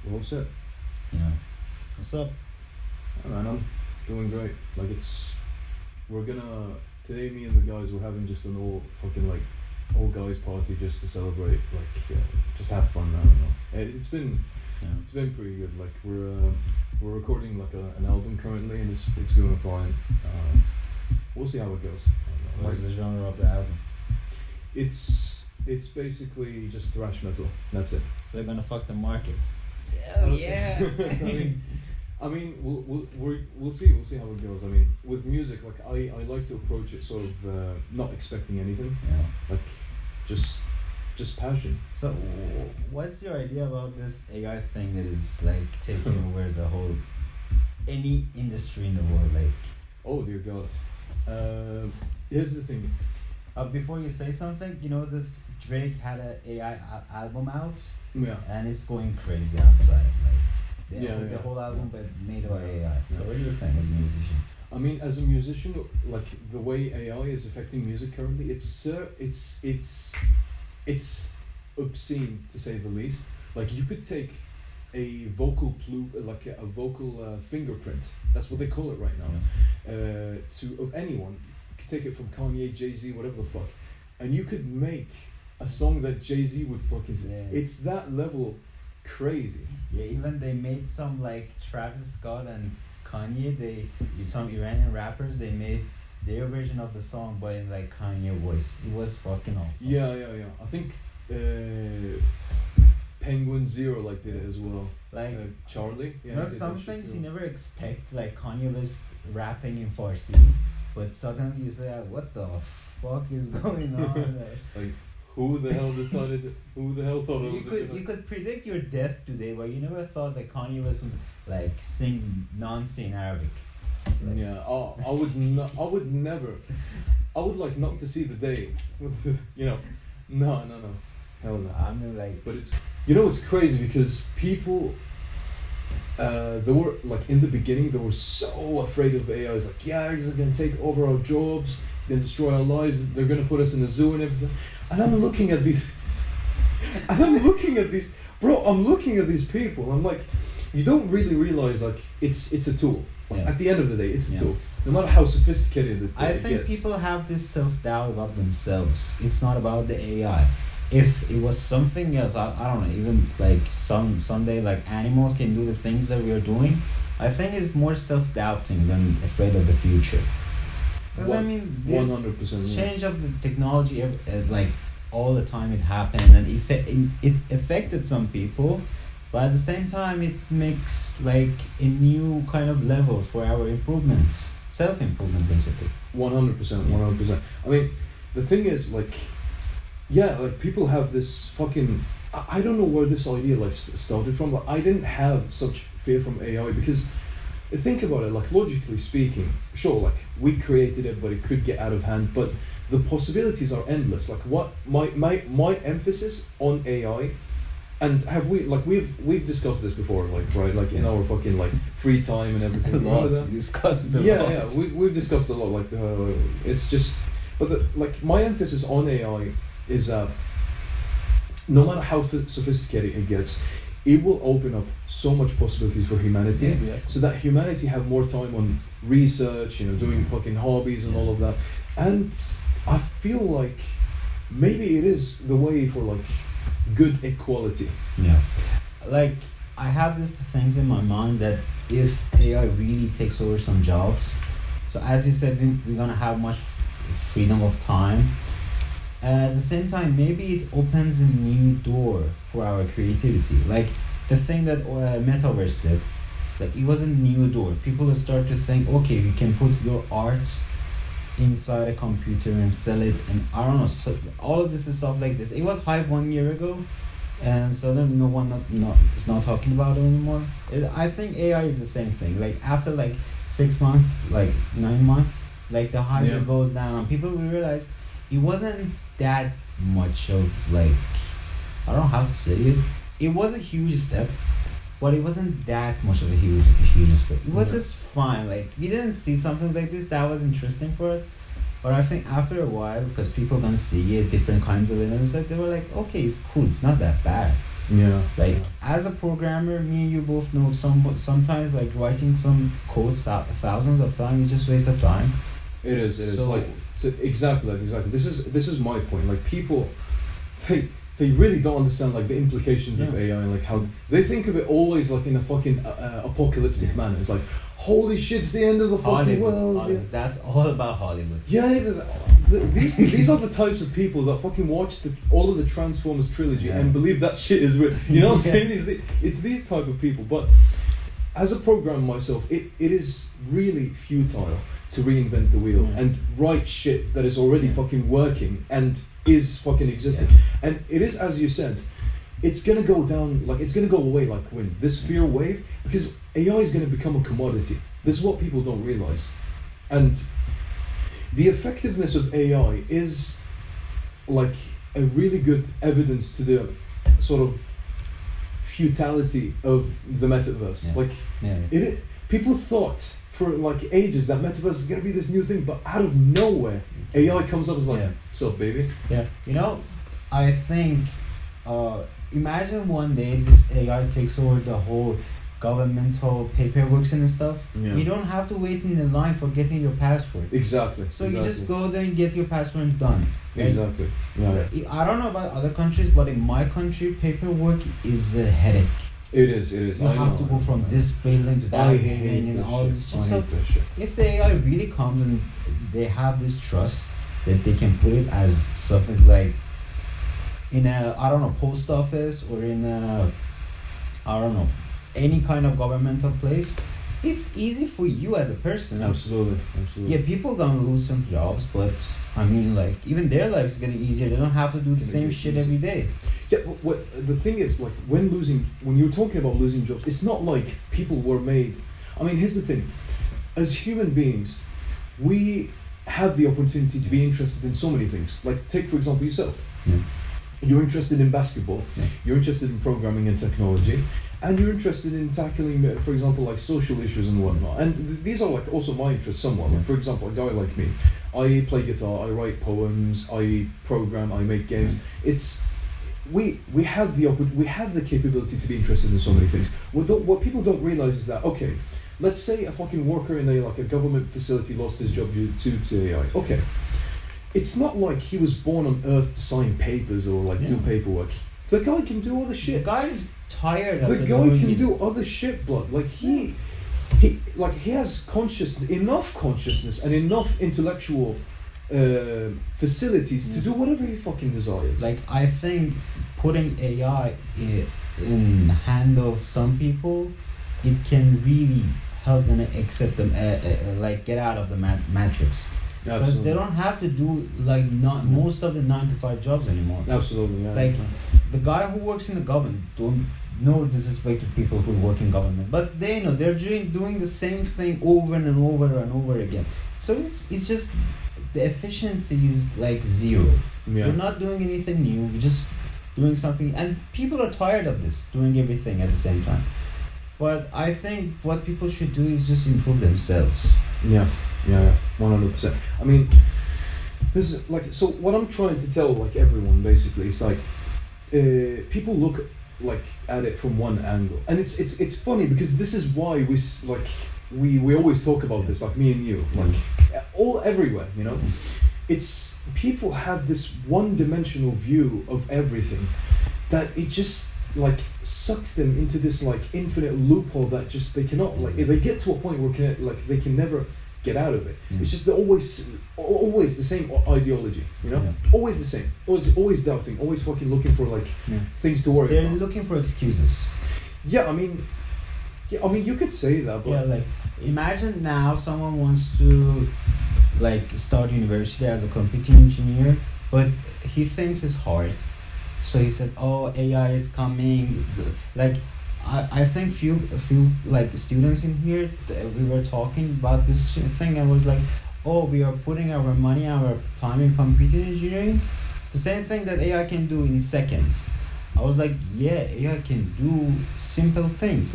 We're all set. Yeah. What's up? Oh, man, I'm doing great. Like today me and the guys were having just an all guys party just to celebrate, just have fun. I don't know. It's been pretty good. Like we're recording an album currently, and it's going fine. We'll see how it goes. What's the genre of the album? It's basically just thrash metal. That's it. So they're gonna fuck the market. Oh yeah. I mean, we'll see how it goes. I mean, with music, I like to approach it sort of not expecting anything. Yeah. Like just passion. So, what's your idea about this AI thing that is taking over the whole any industry in the world? Oh dear God. Here's the thing. Before you say something, this Drake had an AI album out. Yeah. And it's going crazy outside. The whole album, but made by AI. Yeah. So what do you think as a musician? I mean, as a musician, the way AI is affecting music currently, it's obscene to say the least. Like you could take a vocal fingerprint. That's what they call it right now. Yeah. Of anyone, you could take it from Kanye, Jay-Z, whatever the fuck, and you could make a song that Jay-Z would fucking sing. Yeah. It's that level crazy. Yeah, even they made some Travis Scott and Kanye. Some Iranian rappers, they made their version of the song, but in Kanye voice. It was fucking awesome. Yeah. I think Penguin Zero did it as well. Charlie. Yeah. Some things you never expect. Kanye was rapping in Farsi, but suddenly you say, "What the fuck is going on?" Who the hell thought it was? You could predict your death today, but you never thought that Kanye was sing non-sing Arabic. Yeah. I would never. I would like not to see the day. No. Hell no. I mean But it's crazy because people. They were in the beginning. They were so afraid of AI. It's it's gonna take over our jobs. It's gonna destroy our lives. They're gonna put us in the zoo and everything. And I'm looking at these. Bro, I'm looking at these people. I'm like, you don't really realize it's a tool. Yeah. At the end of the day, it's a tool. No matter how sophisticated it I think gets. people have this self-doubt about themselves. It's not about the AI. If it was something else, I don't know, even someday animals can do the things that we are doing, I think it's more self-doubting than afraid of the future. Because this 100%, change of the technology, all the time it happened, and it affected some people, but at the same time it makes a new kind of level for our improvements, self-improvement basically. 100%. I mean, the thing is people have this fucking. I don't know where this idea started from. I didn't have such fear from AI because. Think about it, logically speaking, sure, we created it, but it could get out of hand, but the possibilities are endless. What my emphasis on AI, and have we've discussed this before, right, in our fucking free time and everything. A lot. We discussed a lot. Yeah, we've discussed a lot. It's just, but my emphasis on AI is no matter how sophisticated it gets, it will open up so much possibilities for humanity, so that humanity have more time on research, doing fucking hobbies and all of that. And I feel maybe it is the way for good equality. Yeah. I have these things in my mind that if AI really takes over some jobs, so as you said, we're gonna have much freedom of time. And at the same time, maybe it opens a new door for our creativity. The thing that Metaverse did, it was a new door. People will start to think, okay, you can put your art inside a computer and sell it, and I don't know, so all of this is stuff like this. It was hype 1 year ago, and suddenly no one is not talking about it anymore. I think AI is the same thing. After 6 months, 9 months, the hype goes down, and people will realize it wasn't that much of I don't know how to say it. It was a huge step, but it wasn't that much of a huge step. It was just fine. We didn't see something like this that was interesting for us, but I think after a while, because people gonna see it, different kinds of it, and they were okay, it's cool, it's not that bad. Yeah. Like as a programmer, me and you both know sometimes like writing some codes thousands of times is just waste of time. It is. Like exactly. This is my point. Like people, they really don't understand like the implications of AI and like how they think of it always like in a fucking apocalyptic manner. It's like, holy shit, it's the end of the fucking world. Hollywood. Yeah. That's all about Hollywood. Yeah, these are the types of people that fucking watch all of the Transformers trilogy and believe that shit is real. You know what I'm saying? It's these type of people. But as a programmer myself, it is really futile to reinvent the wheel and write shit that is already fucking working and is fucking existing. And it is, as you said, it's gonna go down, like it's gonna go away like wind. This fear wave, because AI is gonna become a commodity. This is what people don't realize. And the effectiveness of AI is like a really good evidence to the sort of futility of the metaverse. People thought for like ages that metaverse is gonna be this new thing, but out of nowhere, AI comes up and is like, "What's up, baby?" Yeah, you know, I think, imagine one day this AI takes over the whole governmental paperwork and stuff. Yeah. You don't have to wait in the line for getting your passport. Exactly. So you just go there and get your passport and done. Right? Exactly. Yeah. I don't know about other countries, but in my country, paperwork is a headache. It is. You have to go from this building to that building and all this shit. So if the AI really comes and they have this trust that they can put it as something like in a, I don't know, post office or in a, I don't know, any kind of governmental place, it's easy for you as a person. Absolutely. Yeah, people gonna lose some jobs, but I mean, like, even their life is getting easier. They don't have to do the same shit every day. Yeah, what the thing is, like, when you're talking about losing jobs, it's not like people were made. I mean, here's the thing: as human beings, we have the opportunity to be interested in so many things. Like, take for example yourself. Yeah. You're interested in basketball. Yeah. You're interested in programming and technology. And you're interested in tackling, for example, like social issues and whatnot. And these are like also my interests somewhat. Like, for example, a guy like me, I play guitar, I write poems, I program, I make games. It's we have the capability to be interested in so many things. What people don't realize is that, okay, let's say a fucking worker in a government facility lost his job due to AI. Okay, it's not like he was born on Earth to sign papers or do paperwork. The guy can do all the shit. The guy's tired of the guy can do other shit, blood. Like he has enough consciousness and enough intellectual facilities to do whatever he fucking desires. Like, I think putting AI in the hand of some people, it can really help them accept them, get out of the matrix. Because they don't have to do most of the 9-to-5 jobs anymore. Absolutely, yeah. Like, the guy who works in the government, don't no disrespect to people who work in government, but they know they're doing the same thing over and over and over again. So it's just the efficiency is like zero. Yeah. You're not doing anything new. You're just doing something, and people are tired of this, doing everything at the same time. But I think what people should do is just improve themselves. Yeah, 100%. I mean, this is so what I'm trying to tell everyone basically is people look at it from one angle, and it's funny because this is why we always talk about this, me and you, all everywhere, you know. It's people have this one-dimensional view of everything that it just sucks them into this infinite loophole that just they cannot they get to a point where they can never get out of it. It's just they're always the same ideology, you know. Always the same, always doubting, always fucking looking for things to worry about. They're looking for excuses. I mean you could say that, but imagine now someone wants to start university as a computer engineer, but he thinks it's hard. So he said, "Oh, AI is coming." I think few students in here, we were talking about this thing, and was like, "Oh, we are putting our money, our time in computer engineering, the same thing that AI can do in seconds." I was like, "Yeah, AI can do simple things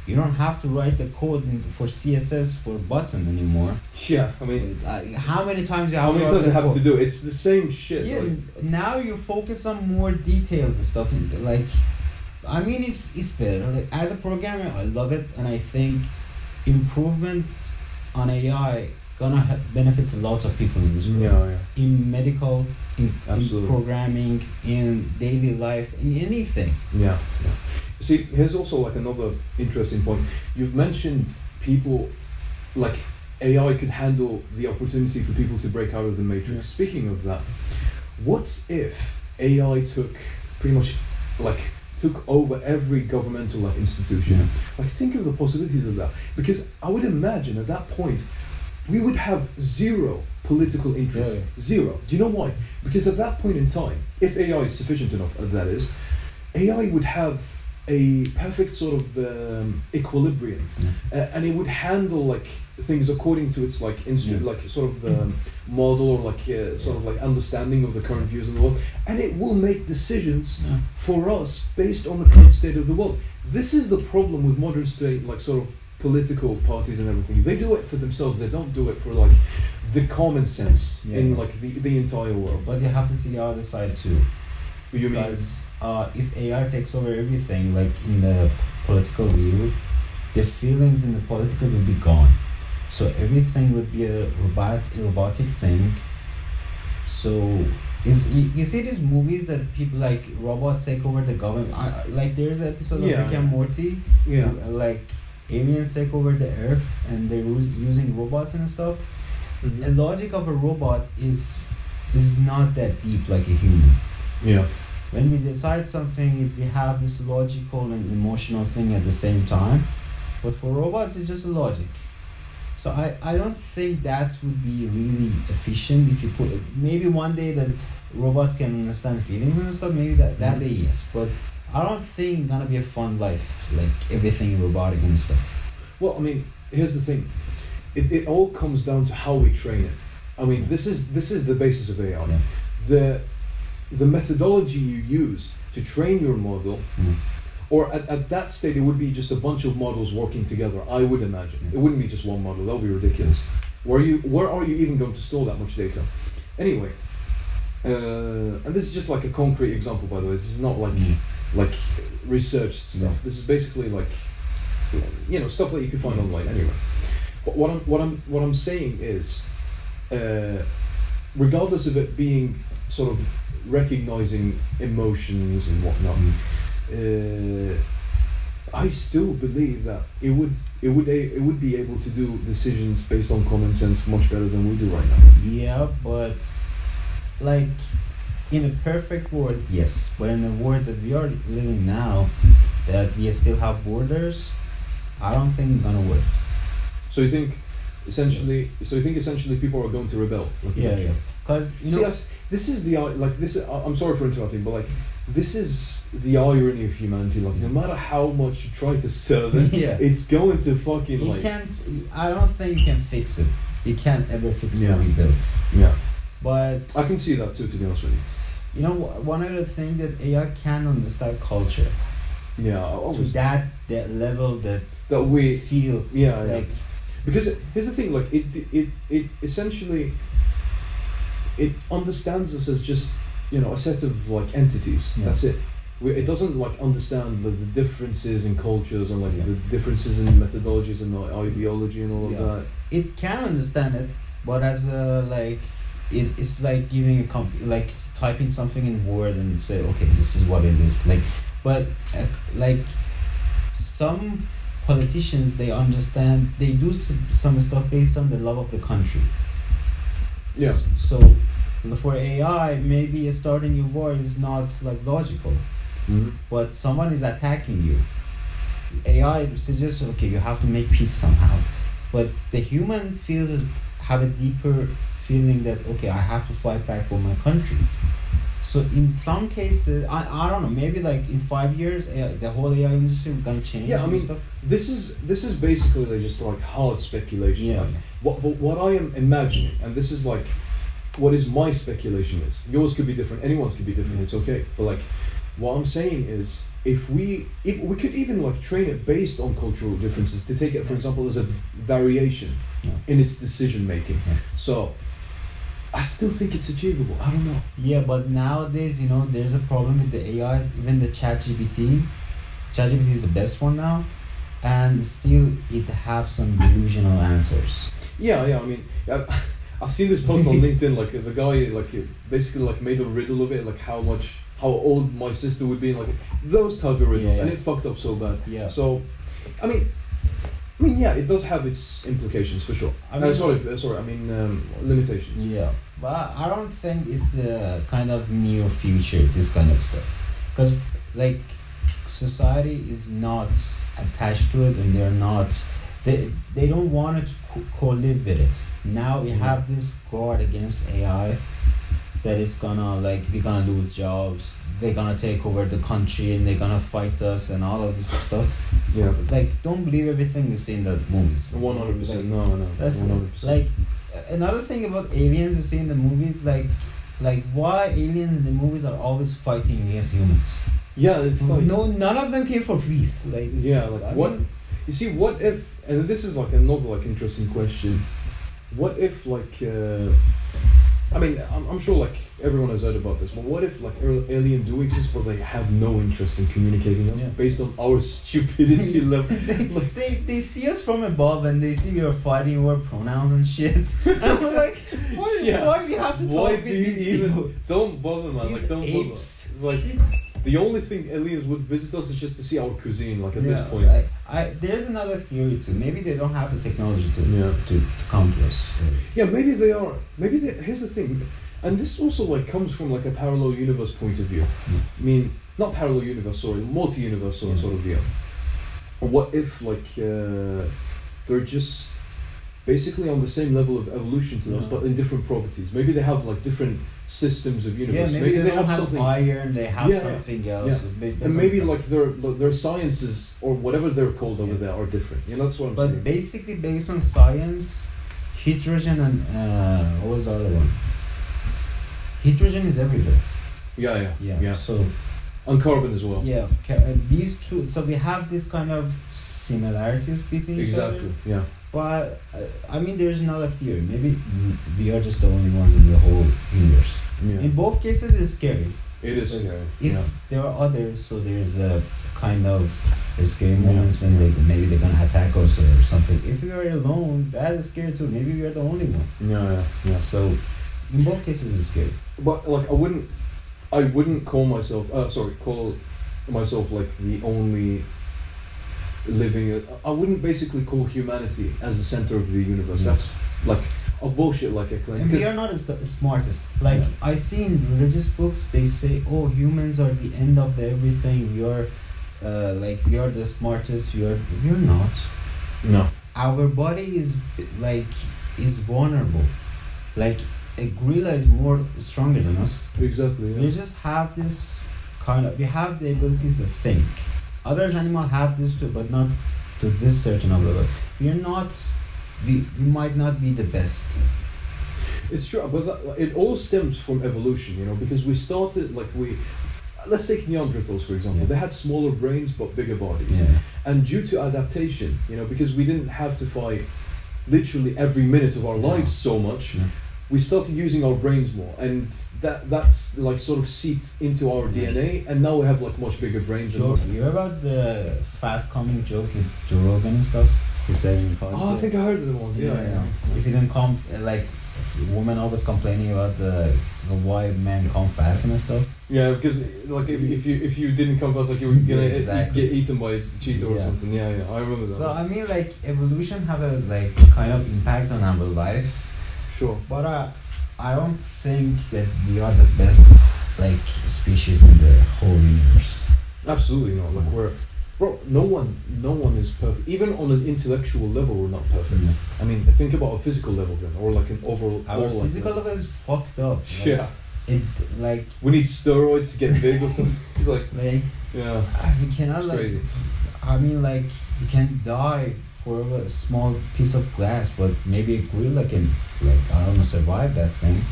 you don't have to write the code for CSS for button anymore." Yeah, I mean, how many times you have? How many times you have to do? It's the same shit. Yeah, now you focus on more detailed stuff. I mean, it's better. Like, as a programmer, I love it, and I think improvement on AI gonna benefits a lot of people in this world. Yeah. In medical, in Absolutely. programming, in daily life, in anything. Yeah. See, here's also like another interesting point. You've mentioned people, like AI could handle the opportunity for people to break out of the matrix. Yeah. Speaking of that, what if AI took pretty much took over every governmental like institution? Yeah. Like, think of the possibilities of that. Because I would imagine at that point we would have zero political interest. Yeah. Zero. Do you know why? Because at that point in time, if AI is sufficient enough, that is, AI would have a perfect sort of equilibrium, and it would handle like things according to its like like sort of model, or like sort of like understanding of the current views in the world, and it will make decisions for us based on the current state of the world. This is the problem with modern state, like sort of political parties and everything. They do it for themselves. They don't do it for like the common sense in like the entire world. But you have to see the other side too. You mean? Because if AI takes over everything, like in the political view, the feelings in the political will be gone. So everything would be a robotic thing. So you see these movies that people like robots take over the government. Like there's an episode of Rick and Morty. Yeah. Like aliens take over the earth and they're using robots and stuff. Mm-hmm. The logic of a robot is not that deep like a human. Yeah. When we decide something, we have this logical and emotional thing at the same time. But for robots, it's just a logic. So I don't think that would be really efficient if you put it. Maybe one day that robots can understand feelings and stuff, maybe that day, yes. But I don't think it's gonna be a fun life, like everything robotic and stuff. Well, I mean, here's the thing. It all comes down to how we train it. I mean, this is the basis of AI. Yeah. The methodology you use to train your model, or at that state, it would be just a bunch of models working together, I would imagine. It wouldn't be just one model. That would be ridiculous. Where are you even going to store that much data? Anyway, and this is just like a concrete example, by the way. This is not like researched stuff. Yeah. This is basically like, you know, stuff that you can find online anyway. But what I'm saying is, regardless of it being sort of recognizing emotions and whatnot, I still believe that it would be able to do decisions based on common sense much better than we do right now. Yeah, but like in a perfect world, yes. But in the world that we are living now, that we still have borders, I don't think it's gonna work. So you think essentially people are going to rebel? Like Yeah. Because you know, this is the like this. I'm sorry for interrupting, but like this is the irony of humanity. Like no matter how much you try to serve it, it's going to fucking you like. can't. I don't think you can fix it. You can't ever fix what we built. Yeah. But I can see that too, to be honest with you. You know, one other thing that AI can understand culture. Yeah. To that level that we feel. Yeah. Like, because here's the thing, like it essentially it understands us as just, you know, a set of like entities. Yeah. That's it. It doesn't like understand the differences in cultures and like the differences in methodologies and ideology and all of that. It can understand it, but as a like it's like giving a like typing something in Word and say, okay, this is what it is. Like, but like some politicians, they understand, they do some stuff based on the love of the country. Yeah. So for AI, maybe starting your war is not like logical, but someone is attacking you. AI suggests, okay, you have to make peace somehow, but the human have a deeper feeling that, okay, I have to fight back for my country. So in some cases, I don't know, maybe like in 5 years, the whole AI industry is gonna change. Yeah, I mean, stuff. this is basically like just like hard speculation. Yeah. Like, what I am imagining, and this is like, what is my speculation is, yours could be different, anyone's could be different. It's okay, but like, what I'm saying is, if we could even like train it based on cultural differences to take it, for example, as a variation in its decision making. So I still think it's achievable. I don't know. Yeah, but nowadays, you know, there's a problem with the AIs, even the ChatGPT. ChatGPT is the best one now, and still it have some delusional answers. Yeah. I mean, I've seen this post on LinkedIn. Like the guy, like basically, like made a riddle of it, like how old my sister would be, like those type of riddles, and it fucked up so bad. Yeah. So, I mean, yeah, it does have its implications for sure. I mean, sorry. I mean, limitations. Yeah, but I don't think it's a kind of near future, this kind of stuff, because like society is not attached to it, and they're not. They don't want to co-live with it. Now we have this guard against AI, that it's gonna like we're gonna lose jobs, they're gonna take over the country, and they're gonna fight us, and all of this stuff. Yeah. Like, don't believe everything you see in the movies. 100%. No. That's 100%. like another thing about aliens you see in the movies. Like why aliens in the movies are always fighting against humans? Yeah, it's like no, none of them came for peace. Like yeah, like I what? mean, You see, what if? And this is like another like interesting question. What if like? I mean, I'm sure like everyone has heard about this, but what if like alien do exist, but they have no interest in communicating us based on our stupidity level? Like, they see us from above, and they see we are fighting over pronouns and shit. And we're like, why we have to talk with these people? Don't bother, man. These like, don't apes. bother. It's like the only thing aliens would visit us is just to see our cuisine. Like at this point. There's another theory too. Maybe they don't have the technology to come to us. Yeah, maybe they are. Here's the thing, and this also like comes from like a parallel universe point of view. I mean, not parallel universe, sorry, multi-universe sort of view. Or what if like they're just basically on the same level of evolution to us, but in different properties. Maybe they have like different systems of universe. Yeah, maybe they have have something iron. They have something else. Yeah. And maybe like their sciences or whatever they're called over there are different. You know, that's what I'm saying. But basically, based on science, hydrogen and what was the other one? Hydrogen is everywhere. Yeah. So, and carbon as well. Yeah, these two. So we have this kind of similarities between each other. Exactly. Yeah. But I mean, there's another theory. Maybe we are just the only ones in the whole universe. Yeah. In both cases, it's scary. It is scary. If there are others, so there's a kind of scary moments when maybe they're gonna attack us or something. If we are alone, that is scary too. Maybe we are the only one. Yeah. So in both cases, it's scary. But like, I wouldn't call myself. Call myself like the only living. I wouldn't basically call humanity as the center of the universe. That's like a bullshit like a claim. And we are not the smartest. Like I see in religious books, they say, "Oh, humans are the end of everything. We are, we are the smartest. We're not. No. Our body is vulnerable. Like a gorilla is more stronger than us. Exactly. Yeah. We just have this we have the ability to think. Other animals have this too, but not to this certain level. We are not. We might not be the best. It's true, but it all stems from evolution, you know, because we started let's take Neanderthals for example. They had smaller brains but bigger bodies, and due to adaptation, you know, because we didn't have to fight literally every minute of our lives so much. We started using our brains more, and that's like sort of seeped into our DNA, and now we have like much bigger brains. You hear about the fast coming joke with Joe Rogan and stuff? He said in college. I think I heard of the ones. Yeah. If you didn't come, like women always complaining about the why men come fast and stuff. Yeah, because like if you didn't come fast, like you were gonna get eaten by a cheetah or something. Yeah, I remember that. So I mean, like evolution have a kind of impact on our lives. Sure. But I don't think that we are the best species in the whole universe. Absolutely not. Like no one is perfect. Even on an intellectual level, we're not perfect. I mean, think about a physical level then, or like an overall. Our physical level is fucked up. It we need steroids to get big or something. It's we cannot crazy. I mean, you can die for a small piece of glass, but maybe a gorilla can survive that thing.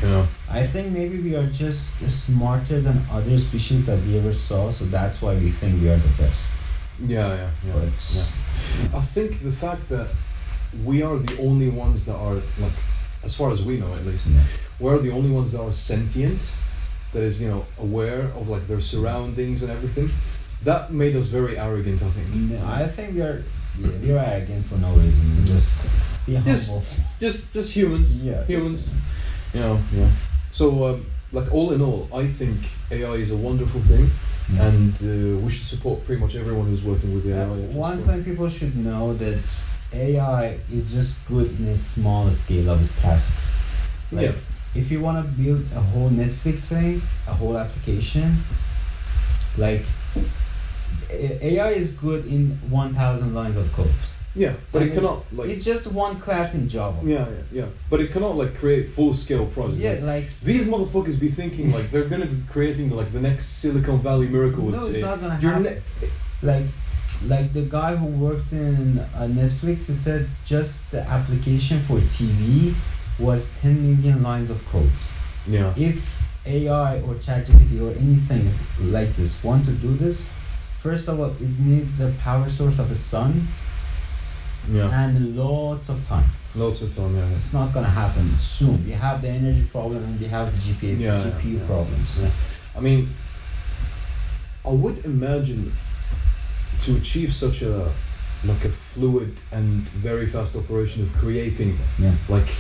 Yeah. I think maybe we are just smarter than other species that we ever saw, so that's why we think we are the best. Yeah. I think the fact that we are the only ones that are as far as we know at least, we're the only ones that are sentient, that is aware of their surroundings and everything. that made us very arrogant, I think. No, I think we're arrogant for no reason. Just be humble. Just humans. Yeah. Humans. Yeah. So, like all in all, I think AI is a wonderful thing, and we should support pretty much everyone who's working with AI. One thing people should know that AI is just good in a small scale of its tasks. Like, if you want to build a whole Netflix thing, a whole application, like AI is good in 1,000 lines of code. Yeah, but it cannot like. It's just one class in Java. Yeah. But it cannot like create full-scale projects. Yeah, like these motherfuckers be thinking like they're gonna be creating like the next Silicon Valley miracle. No, it's not gonna happen. Like the guy who worked in Netflix, he said just the application for TV was 10 million lines of code. Yeah. If AI or ChatGPT or anything like this want to do this, first of all, it needs a power source of a sun. Yeah. And lots of time. Yeah. It's not gonna happen soon. We have the energy problem and we have the GPU problems. Yeah. I mean, I would imagine to achieve such a fluid and very fast operation of creating like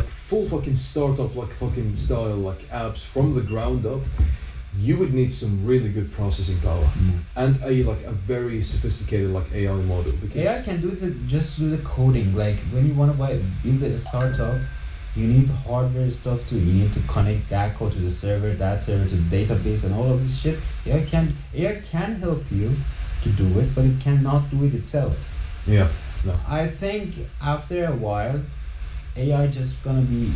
full fucking startup like fucking style like apps from the ground up, you would need some really good processing power and a very sophisticated like AI model, because AI can do just do the coding. Like when you want to build a startup, you need hardware stuff too. You need to connect that code to the server, that server to the database, and all of this shit. AI can help you to do it, but it cannot do it itself. Yeah. No. I think after a while, AI just gonna be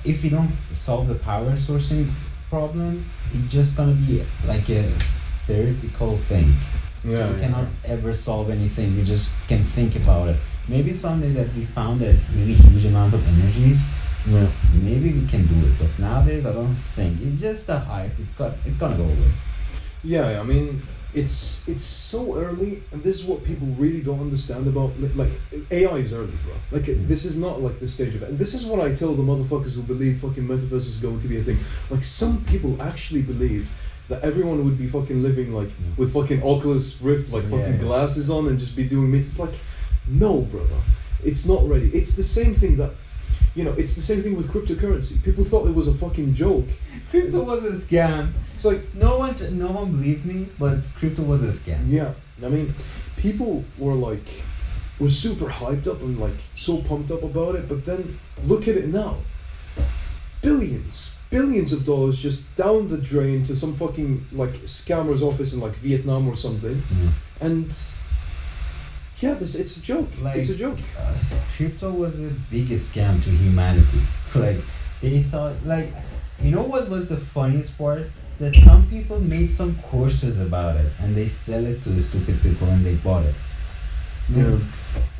if you don't solve the power sourcing problem, it's just gonna be like a theoretical thing. So we cannot ever solve anything. We just can think about it. Maybe someday that we found a really huge amount of energies, maybe we can do it. But nowadays, I don't think. It's just a hype. It's gonna go away. Yeah, I mean, it's so early, and this is what people really don't understand about like AI is early, bro. Like this is not like the stage of it, and this is what I tell the motherfuckers who believe fucking metaverse is going to be a thing. Like some people actually believe that everyone would be fucking living like with fucking Oculus Rift like fucking glasses on and just be doing meets. It's like, no, brother, it's not ready. It's the same thing that. It's the same thing with cryptocurrency. People thought it was a fucking joke. Crypto was a scam. It's like no one believed me, but crypto was a scam. Yeah, I mean, people were super hyped up and like so pumped up about it. But then look at it now. Billions of dollars just down the drain to some fucking like scammer's office in like Vietnam or something, and. Yeah, it's a joke. It's a joke. Crypto was the biggest scam to humanity. Like, they thought, what was the funniest part? That some people made some courses about it and they sell it to the stupid people and they bought it. Yeah.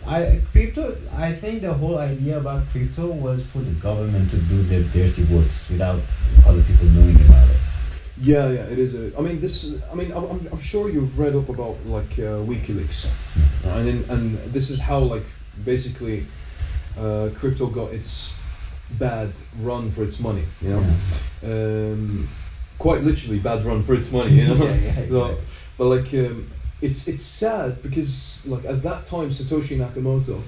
I think the whole idea about crypto was for the government to do their dirty works without other people knowing about it. Yeah, it is. I'm sure you've read up about WikiLeaks, and this is how basically crypto got its bad run for its money. Quite literally bad run for its money. Exactly. But it's sad because at that time Satoshi Nakamoto,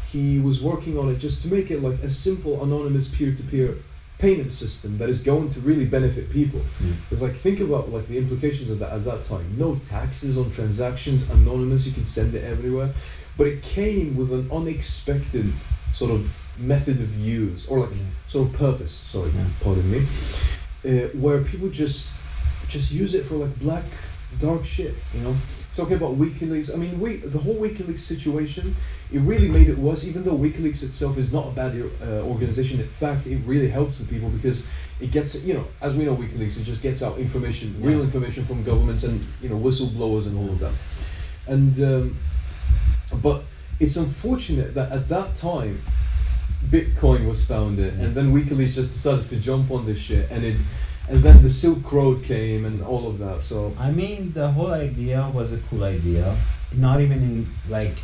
he was working on it just to make it like a simple anonymous peer-to-peer payment system that is going to really benefit people. Because think about the implications of that at that time. No taxes on transactions, anonymous, you can send it everywhere. But it came with an unexpected sort of method of use or sort of purpose, pardon me, where people just use it for black dark shit, Talking about WikiLeaks, I mean, the whole WikiLeaks situation, it really made it worse, even though WikiLeaks itself is not a bad organization. In fact, it really helps the people because it gets, as we know, WikiLeaks, it just gets out information, real information from governments and, whistleblowers and all of that. And, but it's unfortunate that at that time, Bitcoin was founded, and then WikiLeaks just decided to jump on this shit, and then the Silk Road came and all of that. So I mean, the whole idea was a cool idea. Not even in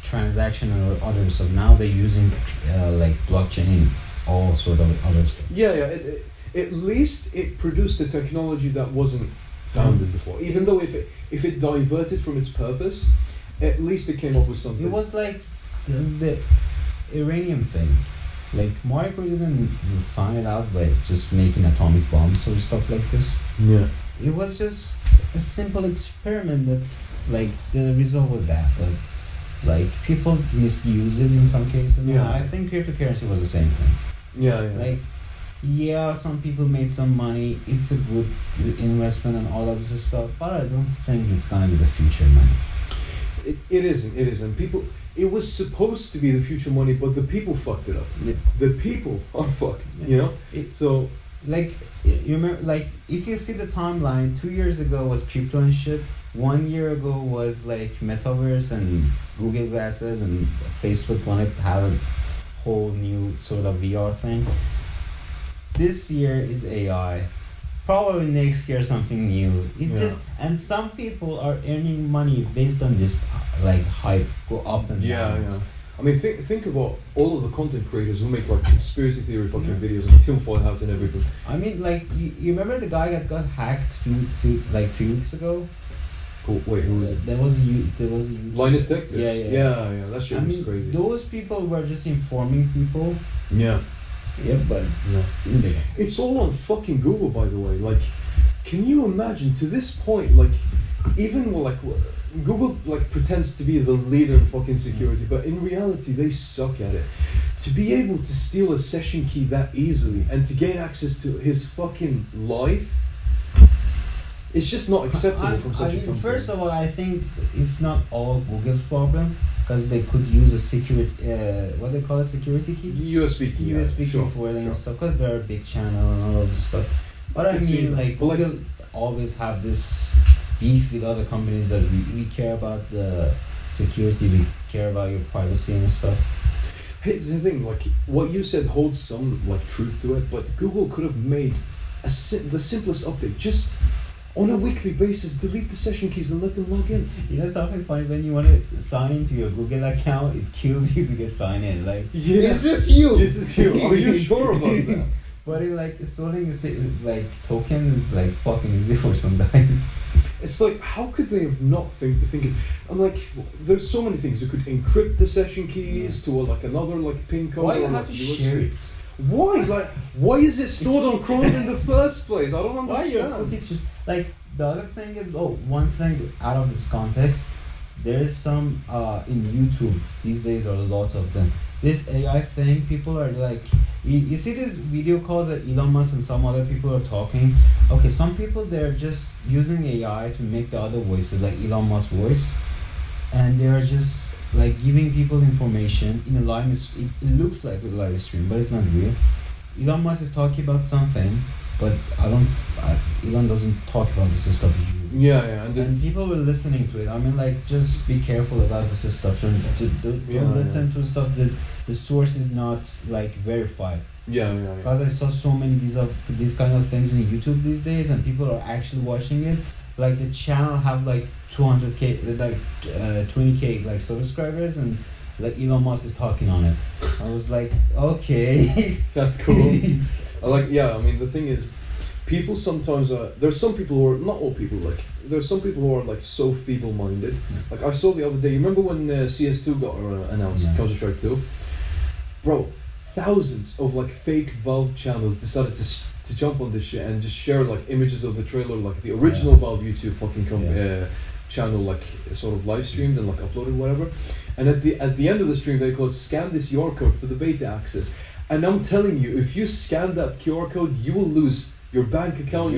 transaction or other stuff. Now they're using blockchain in all sort of other stuff. Yeah. At least it produced a technology that wasn't found before. Even though if it diverted from its purpose, at least it came up with something. It was like the uranium thing. Like Marie Curie didn't find it out by just making atomic bombs or stuff like this. Yeah. It was just a simple experiment that, like, the result was that. But like people misuse it in some cases. Yeah. I think cryptocurrency was the same thing. Yeah. Like, yeah, some people made some money. It's a good investment and all of this stuff, but I don't think it's gonna be the future money. It isn't. People. It was supposed to be the future money, but the people fucked it up. Yeah. The people are fucked. Yeah. You know. So, like, you remember, like, if you see the timeline, 2 years ago was crypto and shit. 1 year ago was like metaverse and Google Glasses, and Facebook wanted to have a whole new sort of VR thing. This year is AI. Probably next year something new. It's just, and some people are earning money based on this, like, hype go up and down. Yeah. I mean, think about all of the content creators who make like conspiracy theory fucking videos and tinfoil hats and everything. I mean, like, you remember the guy that got hacked few weeks ago? Cool. Wait, who was it? There was a Linus Tech Tips? Yeah. That shit was crazy. Those people were just informing people. Yeah. Yeah, but yeah. It's all on fucking Google, by the way. Like, can you imagine to this point? Like, even like Google like pretends to be the leader in fucking security, but in reality they suck at it. To be able to steal a session key that easily and to gain access to his fucking life, it's just not acceptable from such a company. First of all, I think it's not all Google's problem, because they could use a security, what they call a security key? USB key. USB key for it and stuff, because they're a big channel and all of this stuff. But I mean, like, Google always have this beef with other companies that we care about the security, we care about your privacy and stuff. Here's the thing, like, what you said holds some like truth to it, but Google could have made the simplest update. Just on a weekly basis, delete the session keys and let them log in. You know something funny? When you want to sign into your Google account, it kills you to get signed in. Like, is this you? Is this you? Are you sure about that? But it, like, storing like token is like fucking easy for some guys. It's like, how could they have not thinking? I'm like, there's so many things. You could encrypt the session keys to like another like pin code. Why you or, have like, to share it? Why? Like, why is it stored on Chrome in the first place? I don't understand. Why your cookies just, like, the other thing is, one thing out of this context, there's some in YouTube these days, are lots of them. This AI thing, people are like, you see these video calls that Elon Musk and some other people are talking. Okay, some people, they're just using AI to make the other voices, like Elon Musk's voice, and they're just like giving people information in a live. It looks like a live stream, but it's not real. Elon Musk is talking about something, but Elon doesn't talk about this stuff usually. Yeah, and people were listening to it. I mean, like, just be careful about this stuff. Don't listen to stuff that the source is not like verified. Yeah. Because I saw so many these kind of things in YouTube these days, and people are actually watching it. Like, the channel have like 200k, like 20k like subscribers, and like Elon Musk is talking on it. I was like, okay. That's cool. I mean, the thing is, people sometimes there's some people who are, not all people, like, there's some people who are like so feeble-minded. Yeah. Like, I saw the other day, you remember when CS2 got announced, Counter-Strike 2? Bro, thousands of like fake Valve channels decided to jump on this shit and just share like images of the trailer, like the original Valve YouTube fucking channel, like sort of live streamed and like uploaded, whatever. And at the end of the stream, they called, scan this QR code for the beta access. And I'm telling you, if you scan that QR code, you will lose your bank account,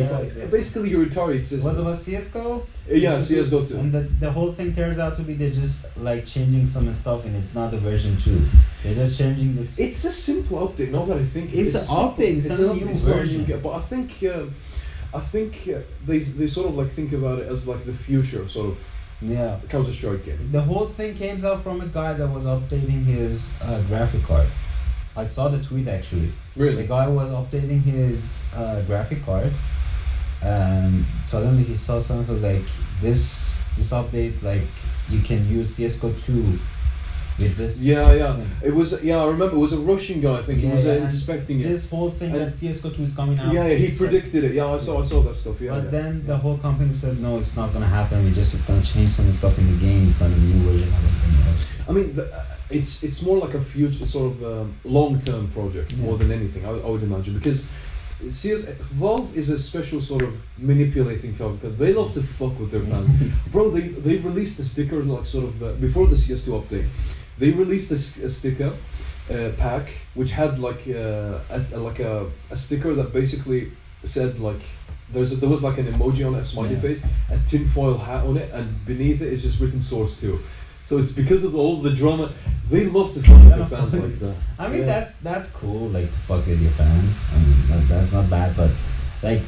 basically your entire existence. Was it about CSGO? Yeah, CSGO 2. And the whole thing turns out to be they're just like changing some stuff, and it's not the version 2. They're just changing this. It's a simple update, now that I think it's an update, it's a new version. But I think they sort of like think about it as like the future sort of Counter-Strike game. The whole thing came out from a guy that was updating his graphic card. I saw the tweet actually. Really? The guy was updating his graphic card, and suddenly he saw something like this update, like you can use CSGO 2 with this. Yeah. It was. Yeah, I remember. It was a Russian guy. I think he was and inspecting it. This whole thing And- that CS:GO 2 is coming out. Yeah, he predicted it. Yeah, I saw that stuff. Yeah. But yeah. then the whole company said no, it's not gonna happen. We're just gonna change some stuff in the game. It's not a new version of it. I mean, it's more like a future sort of long-term project more than anything. I would imagine, because Valve is a special sort of manipulating type, because they love to fuck with their fans. Bro, they released a sticker like sort of before the CS2 update. They released a sticker pack which had like a sticker that basically said like there was like an emoji on it, a smiley face, a tinfoil hat on it, and beneath it is just written Source 2. So it's because of all the drama. They love to fuck with their fans like that. I mean, that's cool, like to fuck with your fans. I mean, that's not bad, but like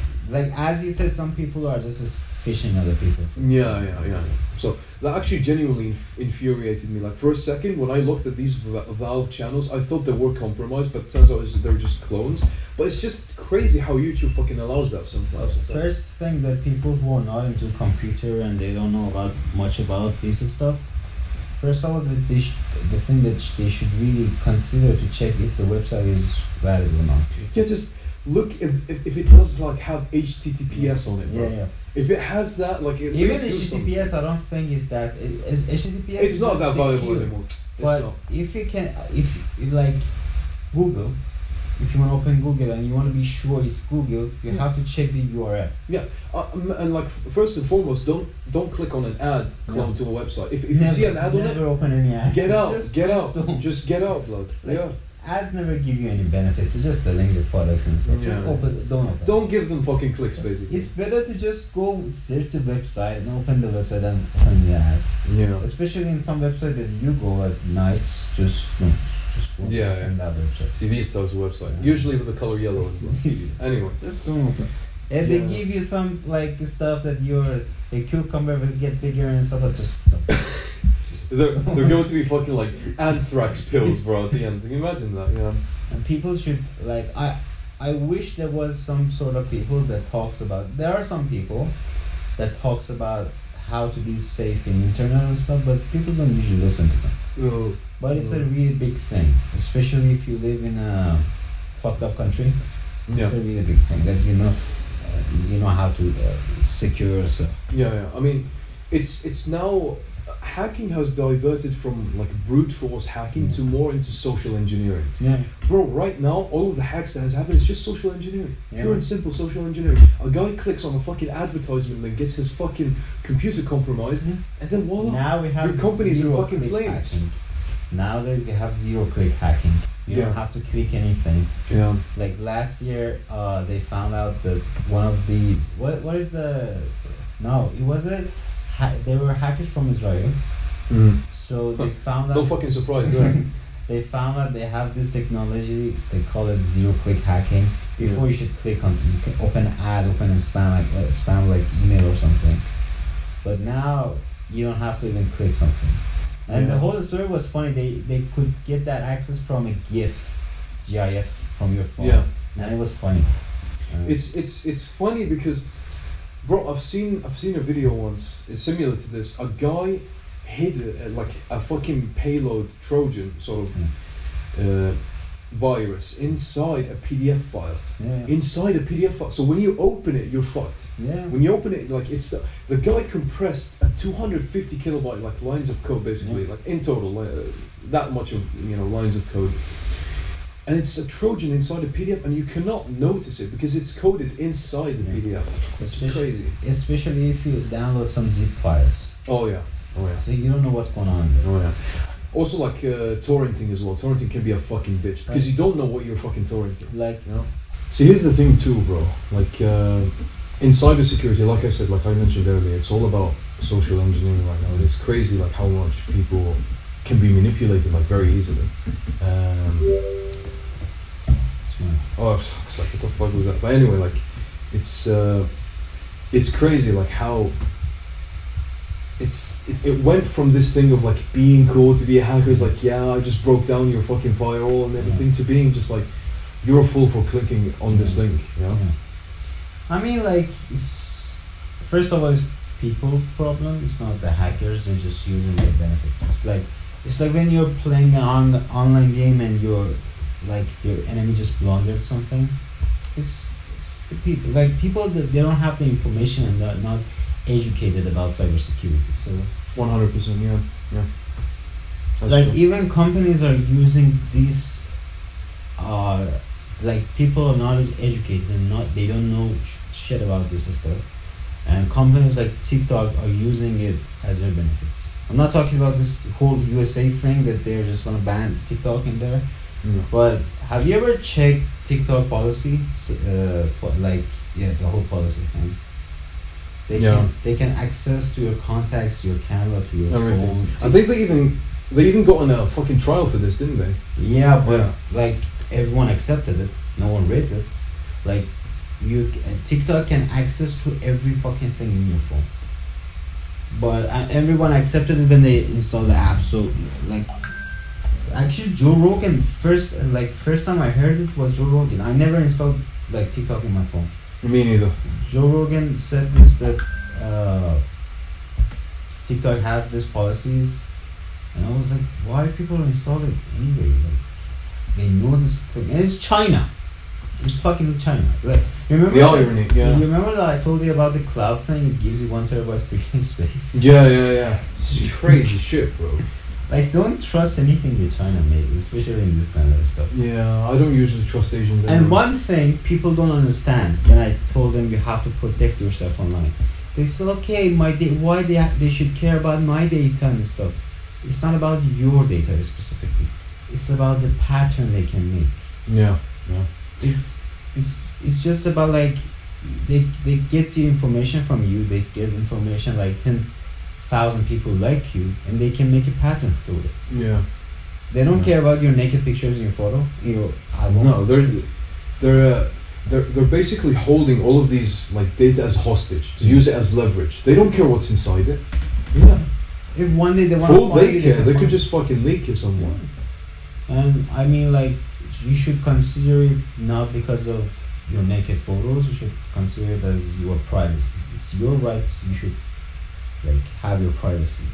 as you said, some people are just fishing other people. Yeah. So that actually genuinely infuriated me. Like for a second, when I looked at these Valve channels, I thought they were compromised, but it turns out they were just clones. But it's just crazy how YouTube fucking allows that sometimes. First thing that people who are not into computer and they don't know much about this stuff. First of all, the thing that they should really consider to check if the website is valid or not. Yeah, just look if it does like have HTTPS on it. Bro. Yeah. If it has that, like at even least do HTTPS, I don't think is that is HTTPS. It's not that secure. valuable anymore. But not. if you like Google, if you want to open Google and you want to be sure it's Google, you have to check the URL. Yeah, and like first and foremost, don't click on an ad clone to a website. If you see an ad on it, never open any ads. get out, Just just get out, blood. Like, yeah. Ads never give you any benefits. They're just selling your products and stuff. Just don't open. Don't give them fucking clicks, basically. It's better to just go search the website and open the website than open the ad. Yeah. Especially in some website that you go at nights, just go open that website. See these types of websites, usually with the color yellow as well. Anyway, just don't open. And they give you some like stuff that a cucumber will get bigger and stuff. But just they're going to be fucking like anthrax pills, bro. At the end, can you imagine that? Yeah. And people should like I wish there was some sort of people that talks about. There are some people that talks about how to be safe in internet and stuff, but people don't usually listen to them. No. But it's a really big thing, especially if you live in a fucked up country. It's a really big thing that you know how to secure yourself. Yeah. I mean, it's now hacking has diverted from like brute force hacking to more into social engineering. Yeah. Bro, right now all of the hacks that has happened is just social engineering. Pure and simple social engineering. A guy clicks on a fucking advertisement and gets his fucking computer compromised, and then voila, now we have your company's in fucking click flames. Hacking. Nowadays we have zero click hacking. You don't have to click anything. Yeah. Like last year, they found out that one of these. What is the? No, it wasn't. They were hackers from Israel. So they found out. No fucking surprise there. They found out they have this technology. They call it zero-click hacking. Before you should click on, you can open an ad, open a spam like email or something. But now you don't have to even click something. And the whole story was funny. They could get that access from a GIF from your phone. Yeah. And it was funny. It's funny because, bro, I've seen a video once. It's similar to this. A guy hid like a fucking payload Trojan sort of virus inside a PDF file. Inside a PDF file. So when you open it, you're fucked. When you open it, like it's the guy compressed a 250 kilobyte like lines of code basically, like in total, that much of lines of code. And it's a Trojan inside a PDF, and you cannot notice it because it's coded inside the PDF. It's crazy. Especially if you download some zip files. Oh yeah. So you don't know what's going on there. Oh yeah. Also like torrenting as well. Torrenting can be a fucking bitch because you don't know what you're fucking torrenting. Like, See, here's the thing too, bro. Like in cybersecurity, like I said, like I mentioned earlier, it's all about social engineering right now. And it's crazy like how much people can be manipulated like very easily. It's like what the fuck was that? But anyway, like it's crazy like how it went from this thing of like being cool to be a hacker is like, yeah, I just broke down your fucking firewall and everything, to being just like, you're a fool for clicking on this link, I mean, like, first of all, it's people problem. It's not the hackers. They're just using their benefits. It's like It's like when you're playing an online game and your enemy just blundered something. It's the people, like people that they don't have the information and they're not educated about cybersecurity. So 100%, yeah. That's like true. even companies are using these like people are not educated and they don't know shit about this stuff, and companies like TikTok are using it as their benefits. I'm not talking about this whole USA thing that they're just gonna ban TikTok in there, but have you ever checked TikTok policy? The whole policy thing. They can access to your contacts, your camera, to your phone. I think they even got on a fucking trial for this, didn't they? Yeah, but like everyone accepted it. No one read it. Like TikTok can access to every fucking thing in your phone. But everyone accepted it when they installed the app. So like, actually, Joe Rogan first time I heard it was Joe Rogan. I never installed like TikTok in my phone. Me neither. Joe Rogan said this that TikTok have these policies, and I was like, why people install it anyway? Like, they know this thing, and it's China. It's fucking China. Like, remember the irony, yeah. You remember that I told you about the cloud thing? It gives you 1 terabyte free in space. Yeah. It's crazy shit, bro. Like, don't trust anything that China made, especially in this kind of stuff. Yeah, I don't usually trust Asians. And one thing people don't understand when I told them you have to protect yourself online, they said, okay, why they should care about my data and stuff. It's not about your data specifically. It's about the pattern they can make. Yeah. It's just about like they get the information from you. They get information like 10,000 people like you, and they can make a pattern through it. Yeah. They don't care about your naked pictures in your photo, your album. No, they're basically holding all of these like data as hostage to use it as leverage. They don't care what's inside it. Yeah. If one day they want to they care. They could just fucking leak it somewhere. And I mean, like, you should consider it not because of your naked photos. You should consider it as your privacy. It's your rights. You should like have your privacy.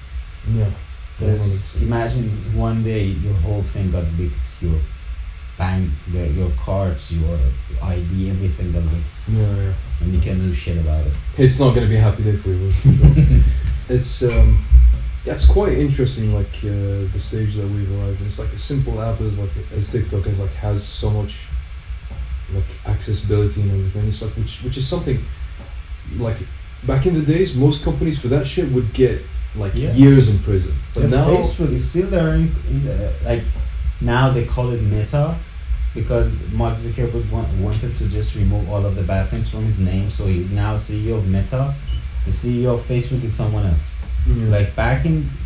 Yeah. Because imagine one day your whole thing got leaked. Your bank, your cards, your ID, everything got leaked. Yeah. And you can't do shit about it. It's not gonna be a happy day for you. For sure. It's quite interesting, like the stage that we've arrived in. It's like a simple app as TikTok has so much like accessibility and everything. It's like which is something like back in the days, most companies for that shit would get like years in prison. But now Facebook is still there in the, like now they call it Meta because Mark Zuckerberg wanted to just remove all of the bad things from his name, so he's now CEO of Meta. The CEO of Facebook is someone else. Mm-hmm. Like back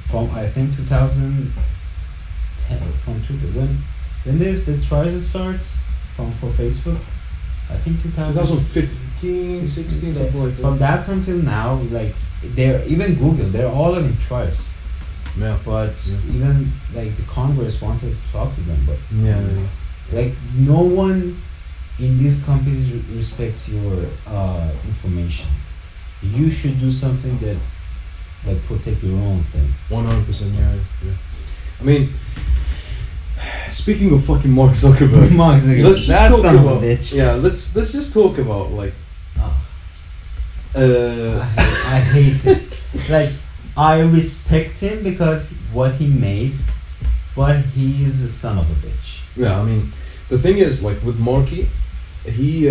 from I think 2010 when there's the trial starts for Facebook, I think 2015, 16, something like that. From that time till now, like even Google, they're all in trials. Yeah. But even like the Congress wanted to talk to them, but like no one in these companies respects your information. You should do something that like protect your own thing. 100%, yeah. I mean, speaking of fucking Mark Zuckerberg, let's just talk about bitch. Yeah, let's just talk about like. I hate it. Like I respect him because what he made, but he is a son of a bitch. Yeah, I mean, the thing is like with Marky, he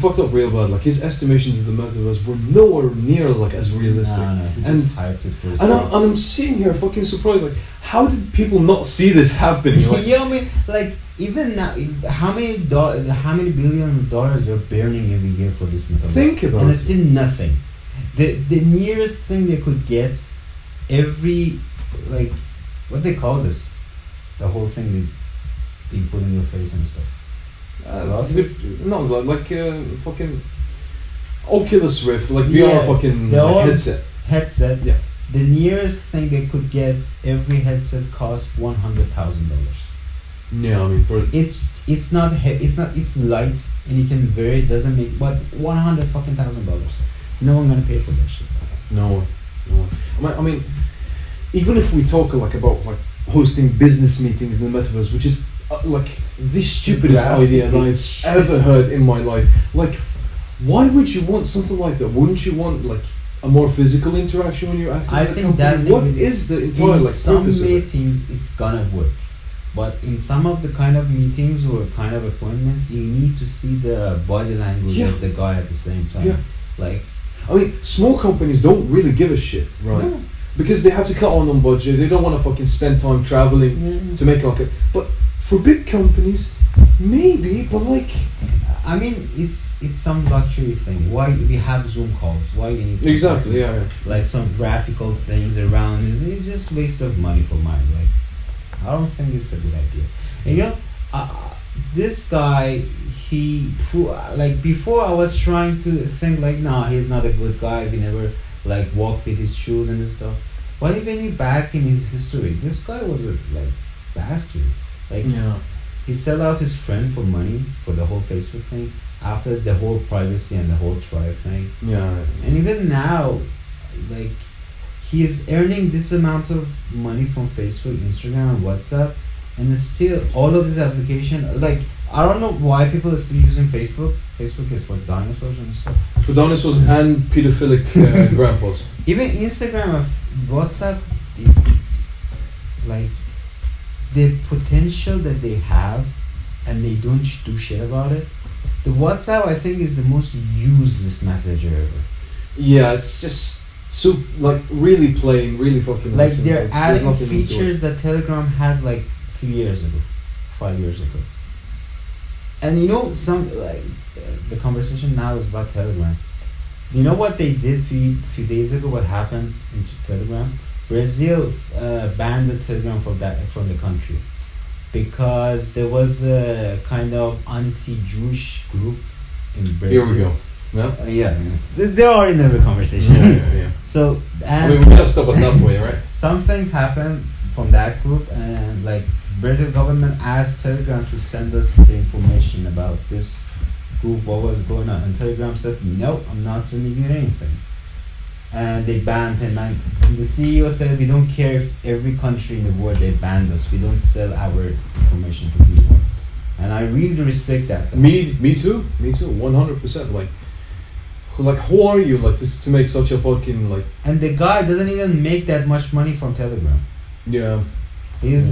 fucked up real bad. Like his estimations of the metaverse were nowhere near like as realistic. No, he just hyped it for his I'm sitting here fucking surprised. Like, how did people not see this happening? Like, yeah, I mean, like even now, how many billion of dollars they're burning every year for this metaverse? Think about it. And it's still nothing. The nearest thing they could get, every like, what they call this, the whole thing they put in your face and stuff. Fucking Oculus Rift, like VR fucking like headset. Yeah. The nearest thing they could get, every headset costs $100,000. Yeah, I mean it's not it's light and you can vary. It doesn't make but $100,000. No one gonna pay for that shit. No one. I mean, even if we talk like about like hosting business meetings in the metaverse, which is like the stupidest idea that I've ever heard in my life. Like, why would you want something like that? Wouldn't you want like a more physical interaction when you're acting? I think that what is the entire like some purpose of it? meetings it's gonna work, but in some of the kind of meetings or kind of appointments, you need to see the body language of the guy at the same time. Yeah. Like, I mean, small companies don't really give a shit, right? no. Because they have to cut on budget. They don't want to fucking spend time traveling to make like a. But for big companies, maybe. But like, I mean, it's some luxury thing. Why we have Zoom calls? Why you need exactly, yeah. like some graphical things around? It's just waste of money for mine. Like, I don't think it's a good idea. And you know, this guy, like before I was trying to think like, nah, he's not a good guy. We never like walked with his shoes and stuff. But even back in his history, this guy was a like bastard. Like, he sold out his friend for money for the whole Facebook thing after the whole privacy and the whole tribe thing. Yeah. And even now, like, he is earning this amount of money from Facebook, Instagram, and WhatsApp, and still all of this application. Like, I don't know why people are still using Facebook. Facebook is for dinosaurs and stuff. For dinosaurs and pedophilic grandpas. Even Instagram and WhatsApp, like, the potential that they have, and they don't do shit about it. The WhatsApp, I think, is the most useless messenger ever. Yeah, it's just so like really plain, really fucking. Like they're adding features that Telegram had like 3 years ago, 5 years ago. And you know, the conversation now is about Telegram. You know what they did few days ago? What happened in Telegram? Brazil banned the Telegram from the country because there was a kind of anti-Jewish group in Brazil. Here we go. Yeah. They're all in every conversation. Yeah. So, I mean, we gotta stop it that way, right? Some things happened from that group, and like Brazil government asked Telegram to send us the information about this group, what was going on, and Telegram said, "No, I'm not sending you anything." And they banned him, and the CEO said, "We don't care if every country in the world they banned us. We don't sell our information to people." And I really respect that. Me too. 100%. Like, who are you, like, to make such a fucking like? And the guy doesn't even make that much money from Telegram. Yeah. He's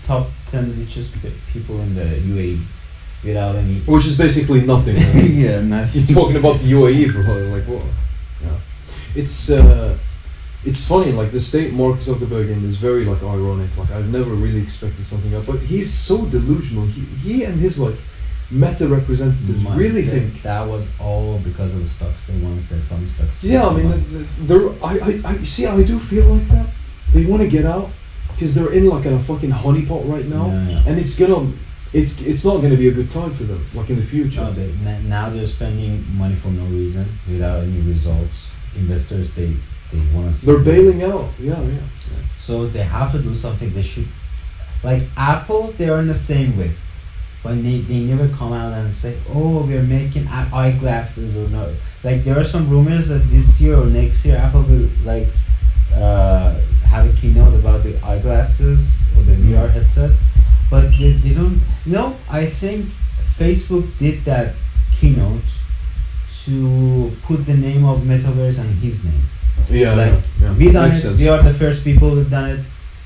top 10 richest people in the UAE, without any. Which is basically nothing. Right? Yeah, nothing. You're talking about the UAE, bro. Like what? Yeah. It's funny, like the state Mark Zuckerberg in is very like ironic. Like I've never really expected something like, but he's so delusional. He and his like meta representatives really think that was all because of the stocks. They want to sell some stocks. Yeah, I mean, I see. I do feel like that. They want to get out because they're in like a fucking honeypot right now, and it's not gonna be a good time for them. Like in the future. No, now they're spending money for no reason without any results. Investors they want to. They're bailing out. Yeah. So they have to do something. They should, like Apple. They are in the same way. When they never come out and say, "Oh, we are making eyeglasses," or no. Like there are some rumors that this year or next year Apple will like have a keynote about the eyeglasses or the VR headset, but they don't. No, I think Facebook did that keynote to put the name of Metaverse and his name. Yeah. We done Makes it. sense. We are the first people who've done it.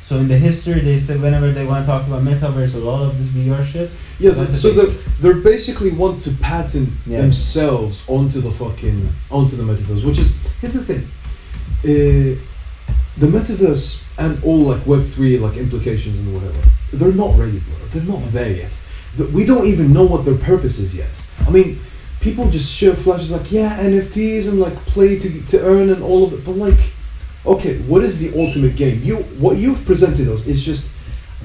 So in the history, they say whenever they want to talk about Metaverse or all of this VR shit. Yeah, so they basically want to patent themselves onto the metaverse, which is, here's the thing, the metaverse and all like Web3 like implications and whatever, they're not ready, bro. They're not there yet. We don't even know what their purpose is yet. I mean, people just share flashes like, yeah, NFTs and like play to earn and all of it, but like, okay, what is the ultimate game? What you've presented us is just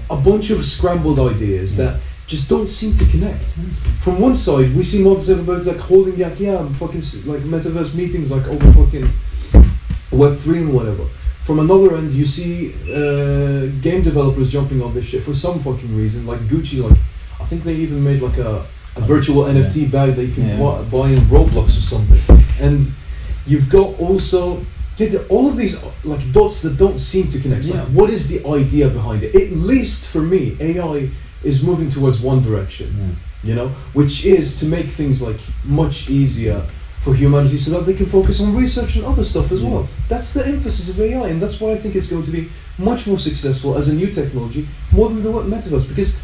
a bunch of scrambled ideas that just don't seem to connect. From one side, we see Mark Zuckerberg like holding like, fucking like metaverse meetings like over fucking Web3 and whatever. From another end, you see game developers jumping on this shit for some fucking reason. Like Gucci, like I think they even made like a virtual NFT bag that you can buy in Roblox or something. And you've got also all of these like dots that don't seem to connect. Yeah. Like, what is the idea behind it? At least for me, AI is moving towards one direction. Yeah. You know, which is to make things like much easier for humanity, so that they can focus on research and other stuff as well. That's the emphasis of AI, and that's why I think it's going to be much more successful as a new technology, more than the metaverse, because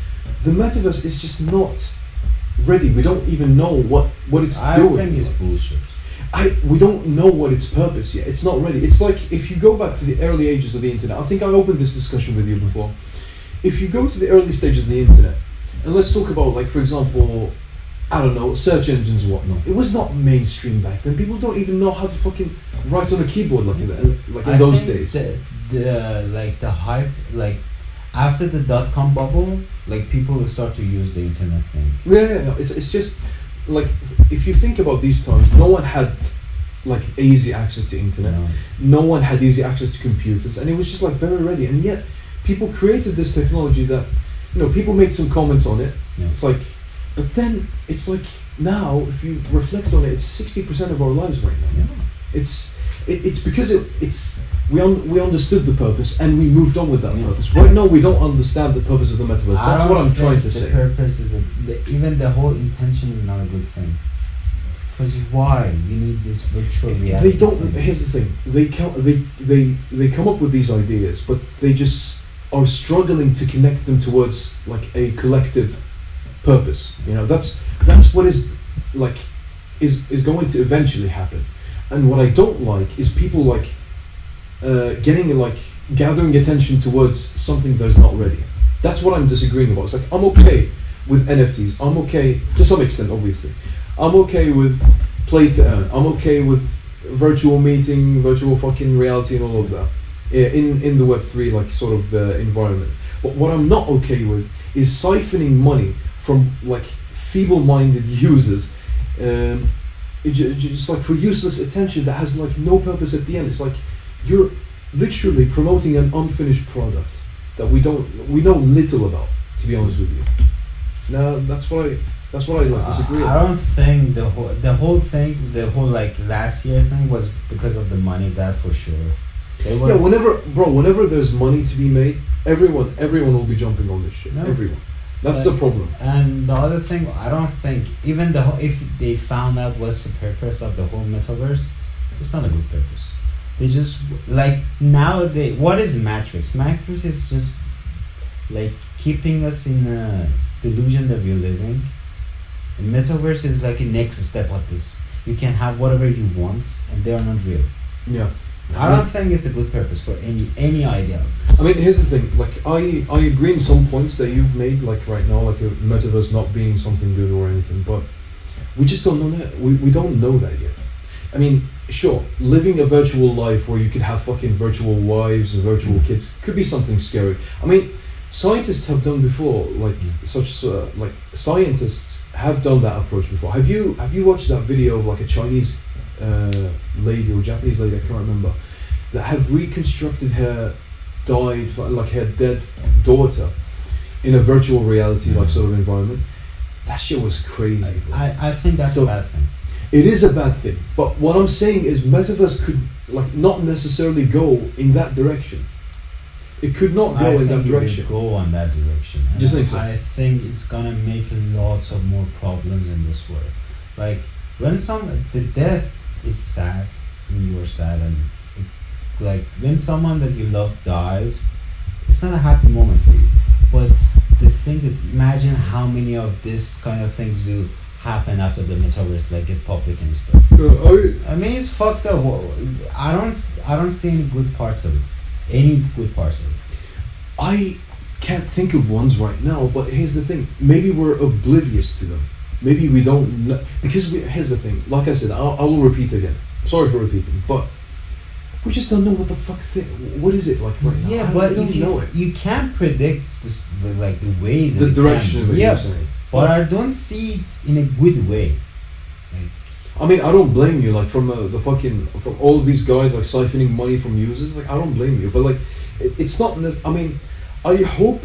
the metaverse is just not ready. We don't even know what it's doing. I think it's bullshit. We don't know what its purpose yet. It's not ready. It's like if you go back to the early ages of the internet. I think I opened this discussion with you before. If you go to the early stages of the internet, and let's talk about, like, for example, I don't know, search engines and whatnot. It was not mainstream back then. People don't even know how to fucking write on a keyboard like in those days. The hype, like after the .com bubble, like people will start to use the internet thing. Yeah. It's just like, if you think about these times, no one had like easy access to internet. No one had easy access to computers, and it was just like very ready. And yet, people created this technology that, you know, people made some comments on it. Yeah. It's like, but then it's like now, if you reflect on it, it's 60% of our lives right now. Yeah. It's because we understood the purpose and we moved on with that purpose. Right now, we don't understand the purpose of the metaverse. That's what I'm trying to say. The purpose is even the whole intention is not a good thing. Because why you need this virtual reality? They don't. Here's the thing. They come up with these ideas, but they just are struggling to connect them towards like a collective purpose. You know, that's what is going to eventually happen. And what I don't like is people like gathering attention towards something that's not ready. That's what I'm disagreeing about. It's like, I'm okay with NFTs. I'm okay to some extent, obviously. I'm okay with play to earn. I'm okay with virtual meeting, virtual fucking reality, and all of that in the Web3 like sort of environment. But what I'm not okay with is siphoning money from like feeble-minded users, just like for useless attention that has like no purpose at the end. It's like you're literally promoting an unfinished product that we know little about, to be honest with you. Now that's what I like disagree. I don't think the whole like last year thing was because of the money. That for sure. Yeah, whenever there's money to be made, everyone will be jumping on this shit. No. Everyone. That's the problem. And the other thing, I don't think even if they found out what's the purpose of the whole metaverse, it's not a good purpose. They just like nowadays. What is Matrix? Matrix is just like keeping us in a delusion that we're living. And metaverse is like a next step of this. You can have whatever you want, and they are not real. Yeah. I don't think it's a good purpose for any idea. I mean, here's the thing. Like, I agree in some points that you've made. Like right now, like a metaverse not being something good or anything, but we just don't know that. We don't know that yet. I mean, sure, living a virtual life where you could have fucking virtual wives and virtual kids could be something scary. I mean, scientists have done before, like like scientists have done that approach before. Have you watched that video of like a Chinese lady or Japanese lady, I can't remember, that have reconstructed her dead daughter in a virtual reality like sort of environment? That shit was crazy. I think that's a bad thing. It is a bad thing, but what I'm saying is metaverse could like not necessarily go in that direction. It could not go in that direction. Go on that direction. You think so? I think it's gonna make lots of more problems in this world. Like when the death is sad and you're sad, and like when someone that you love dies, it's not a happy moment for you. But the thing that imagine how many of this kind of things will happen after the metaverse like get public and stuff. I mean, it's fucked up. I don't see any good parts of it. I can't think of ones right now, but here's the thing. Maybe we're oblivious to them. Maybe we don't know. Because here's the thing. Like I said, I will repeat again. Sorry for repeating, but we just don't know what the fuck what is it like right now. Yeah, but if you can't predict the ways. The direction of it. Yeah, but I don't see it in a good way. I mean, I don't blame you. Like from from all of these guys like siphoning money from users. Like I don't blame you, but like it's not. I mean, I hope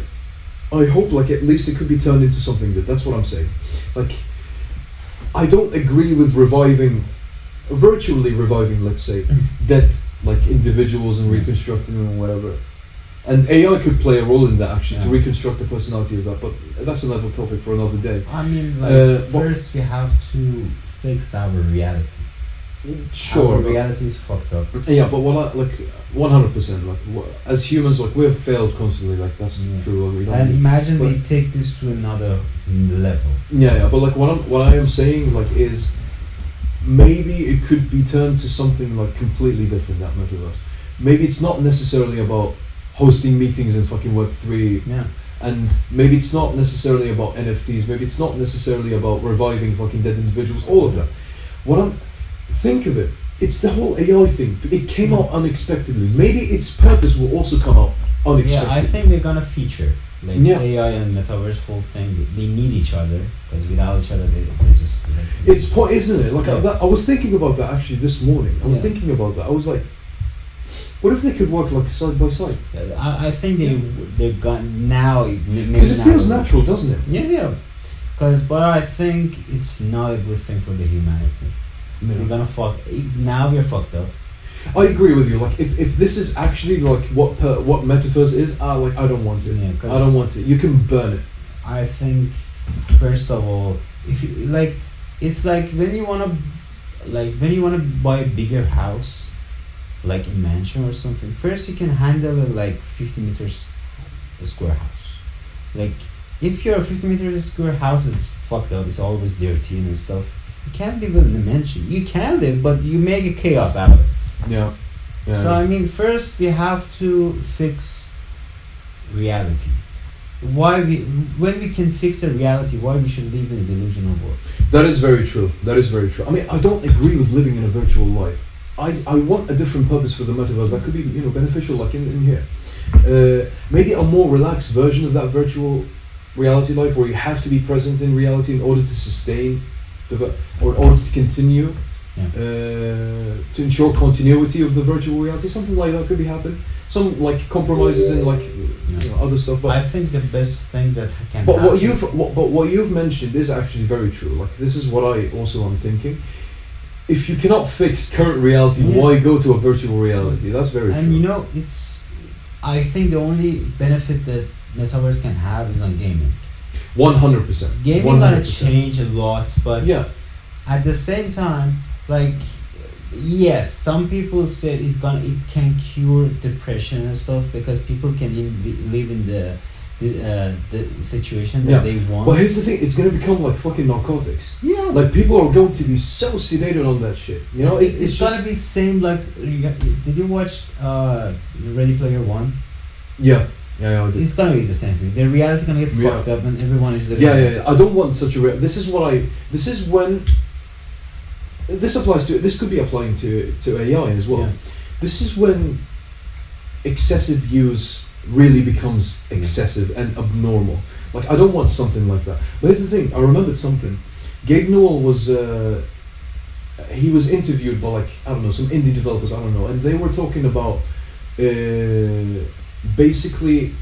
like at least it could be turned into something good. That's what I'm saying. Like I don't agree with virtually reviving, let's say, dead like individuals and reconstructing them and whatever. And AI could play a role in that actually to reconstruct the personality of that, but that's another topic for another day. I mean, like first we have to fix our reality. Sure, our reality is fucked up. Yeah, but what I, like 100%, like as humans, like we've failed constantly. Like that's true. We don't and imagine we take this to another level. Yeah, but like what I am saying like is maybe it could be turned to something like completely different. That metaverse. Maybe it's not necessarily about hosting meetings in fucking Web3. Yeah. And maybe it's not necessarily about NFTs. Maybe it's not necessarily about reviving fucking dead individuals. All of that. Think of it. It's the whole AI thing. It came out unexpectedly. Maybe its purpose will also come out unexpectedly. Yeah, I think they're gonna feature like AI and metaverse whole thing. They need each other because without each other, they just. It's point, isn't it? Like I was thinking about that actually this morning. I was thinking about that. I was like, what if they could work like side by side? I think they've got now. Because it feels natural, doesn't it? Yeah. But I think it's not a good thing for the humanity. No. We're gonna now we're fucked up. I agree with you. Like if this is actually like what metaverse is, like I don't want it. Yeah, I don't want it. You can burn it. I think first of all, if you like, it's like when you wanna buy a bigger house, like a mansion or something. First, you can handle it like 50 meters a square house. Like if your 50 meters square house is fucked up, it's always dirty and stuff. You can't live in a mansion. You can live, but you make a chaos out of it. Yeah. So I mean, first we have to fix reality. When we can fix a reality, why we should live in a delusional world? That is very true. I mean, I don't agree with living in a virtual life. I want a different purpose for the metaverse that could be beneficial, like in here. Maybe a more relaxed version of that virtual reality life, where you have to be present in reality in order to sustain. Or in order to continue, to ensure continuity of the virtual reality, something like that could be happen. Some like compromises in like other stuff. But I think the best thing that can. But what you've mentioned is actually very true. Like this is what I also am thinking. If you cannot fix current reality, why go to a virtual reality? That's very true. And it's. I think the only benefit that metaverse can have is on gaming. 100%. Gaming gonna change a lot, but at the same time, like yes, some people said it can cure depression and stuff because people can live in the situation that they want. But here's the thing: it's gonna become like fucking narcotics. Yeah. Like people are going to be so sedated on that shit. It's gonna be same like. Did you watch Ready Player One? Yeah. Yeah, I did. It's gonna be the same thing. The reality gonna get fucked up, and everyone is living. Yeah. I don't want such a. This is when. This applies to. This could be applying to AI as well. Yeah. This is when excessive use really becomes excessive and abnormal. Like I don't want something like that. But here's the thing. I remembered something. Gabe Newell was. He was interviewed by like I don't know some indie developers. I don't know, and they were talking about. Basically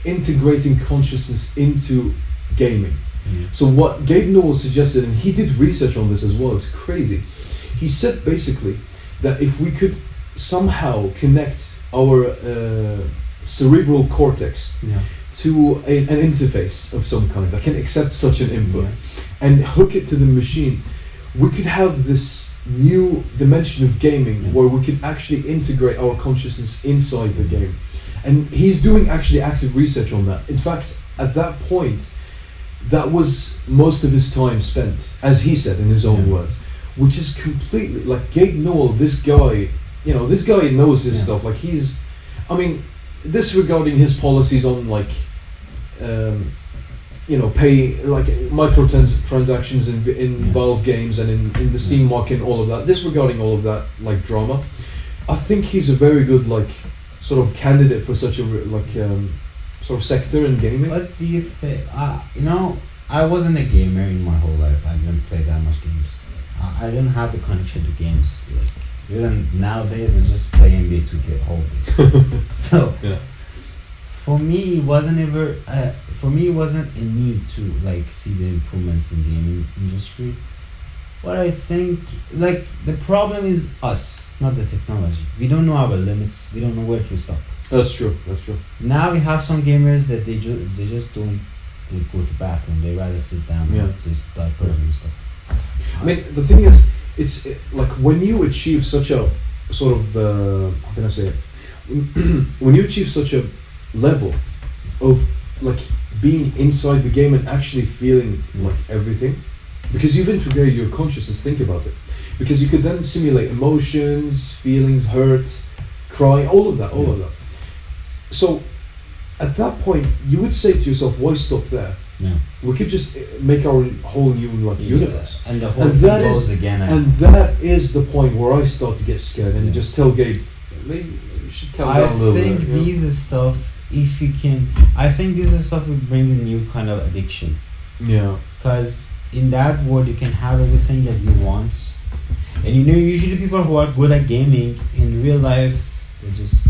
integrating consciousness into gaming. So what Gabe Newell suggested, and he did research on this as well, it's crazy. He said basically that if we could somehow connect our cerebral cortex to an interface of some kind that can accept such an input and hook it to the machine, we could have this new dimension of gaming where we could actually integrate our consciousness inside the game. And he's doing actually active research on that. In fact, at that point, that was most of his time spent, as he said in his own words, which is completely like Gabe Newell. This guy knows his stuff. Like disregarding his policies on like, pay like microtransactions in Valve games and in the Steam market and all of that. Disregarding all of that like drama, I think he's a very good like. Sort of candidate for such a sort of sector in gaming. What do you think? I wasn't a gamer in my whole life. I didn't play that much games. I didn't have the connection to games. Like, even nowadays, I just play NBA 2K all day. So, for me, it wasn't a need to like see the improvements in gaming industry. What I think, like, the problem is us, not the technology. We don't know our limits. We don't know where to stop. That's true. That's true. Now we have some gamers that they just don't go to bathroom. They rather sit down and just diaper and stuff. I mean, the thing is, like when you achieve such a sort of how can I say it? When you achieve such a level of like being inside the game and actually feeling like everything, because you've integrated your consciousness. Think about it, because you could then simulate emotions, feelings, hurt, cry, all of that. So at that point, you would say to yourself, "Why stop there? Yeah. We could just make our whole new universe." And the whole thing goes again. And that is the point where I start to get scared and just tell Gabe, maybe you should calm down a little bit. I think these are stuff, if you can, I think this is stuff will bring a new kind of addiction. Yeah. Because in that world, you can have everything that you want. And you know, usually people who are good at gaming, in real life, they just...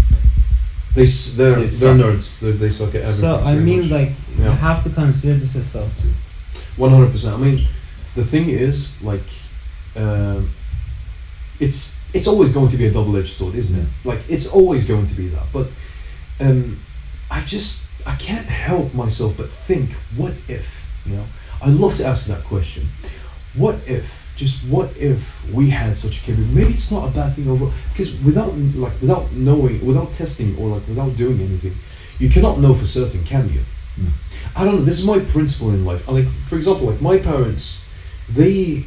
They're nerds. They suck at everything. So I mean, much. like, you have to consider this as stuff too. 100%. I mean, the thing is, like, it's always going to be a double-edged sword, isn't it? Like, it's always going to be that. But I can't help myself but think, what if? You know, I love to ask that question. What if? Just what if we had such a capability? Maybe it's not a bad thing overall, because without knowing, without testing, or like without doing anything, you cannot know for certain, can you? Mm. I don't know. This is my principle in life. Like, for example, like my parents, they've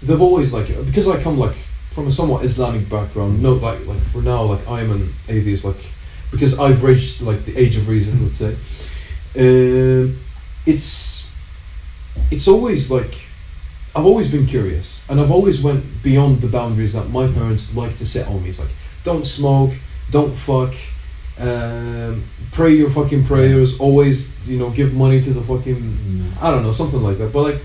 always, like, because I come like from a somewhat Islamic background. No, like for now, like I am an atheist, like because I've reached like the age of reason, let's say. It's always like, I've always been curious, and I've always went beyond the boundaries that my parents like to set on me. It's like, don't smoke, don't fuck, pray your fucking prayers, always, you know, give money to the fucking, I don't know, something like that. But like,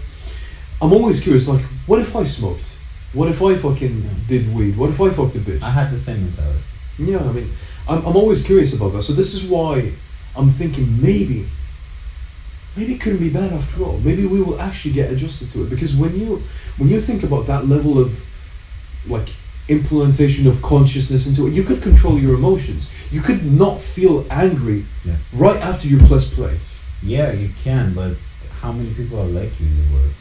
I'm always curious, like, what if I smoked? What if I fucking did weed? What if I fucked a bitch? I had the same mentality. Yeah, I mean, I'm always curious about that. So this is why I'm thinking maybe it couldn't be bad after all. Maybe we will actually get adjusted to it, because when you think about that level of like implementation of consciousness into it, you could control your emotions. You could not feel angry right after you press play. Yeah, you can, but how many people are like you in the world?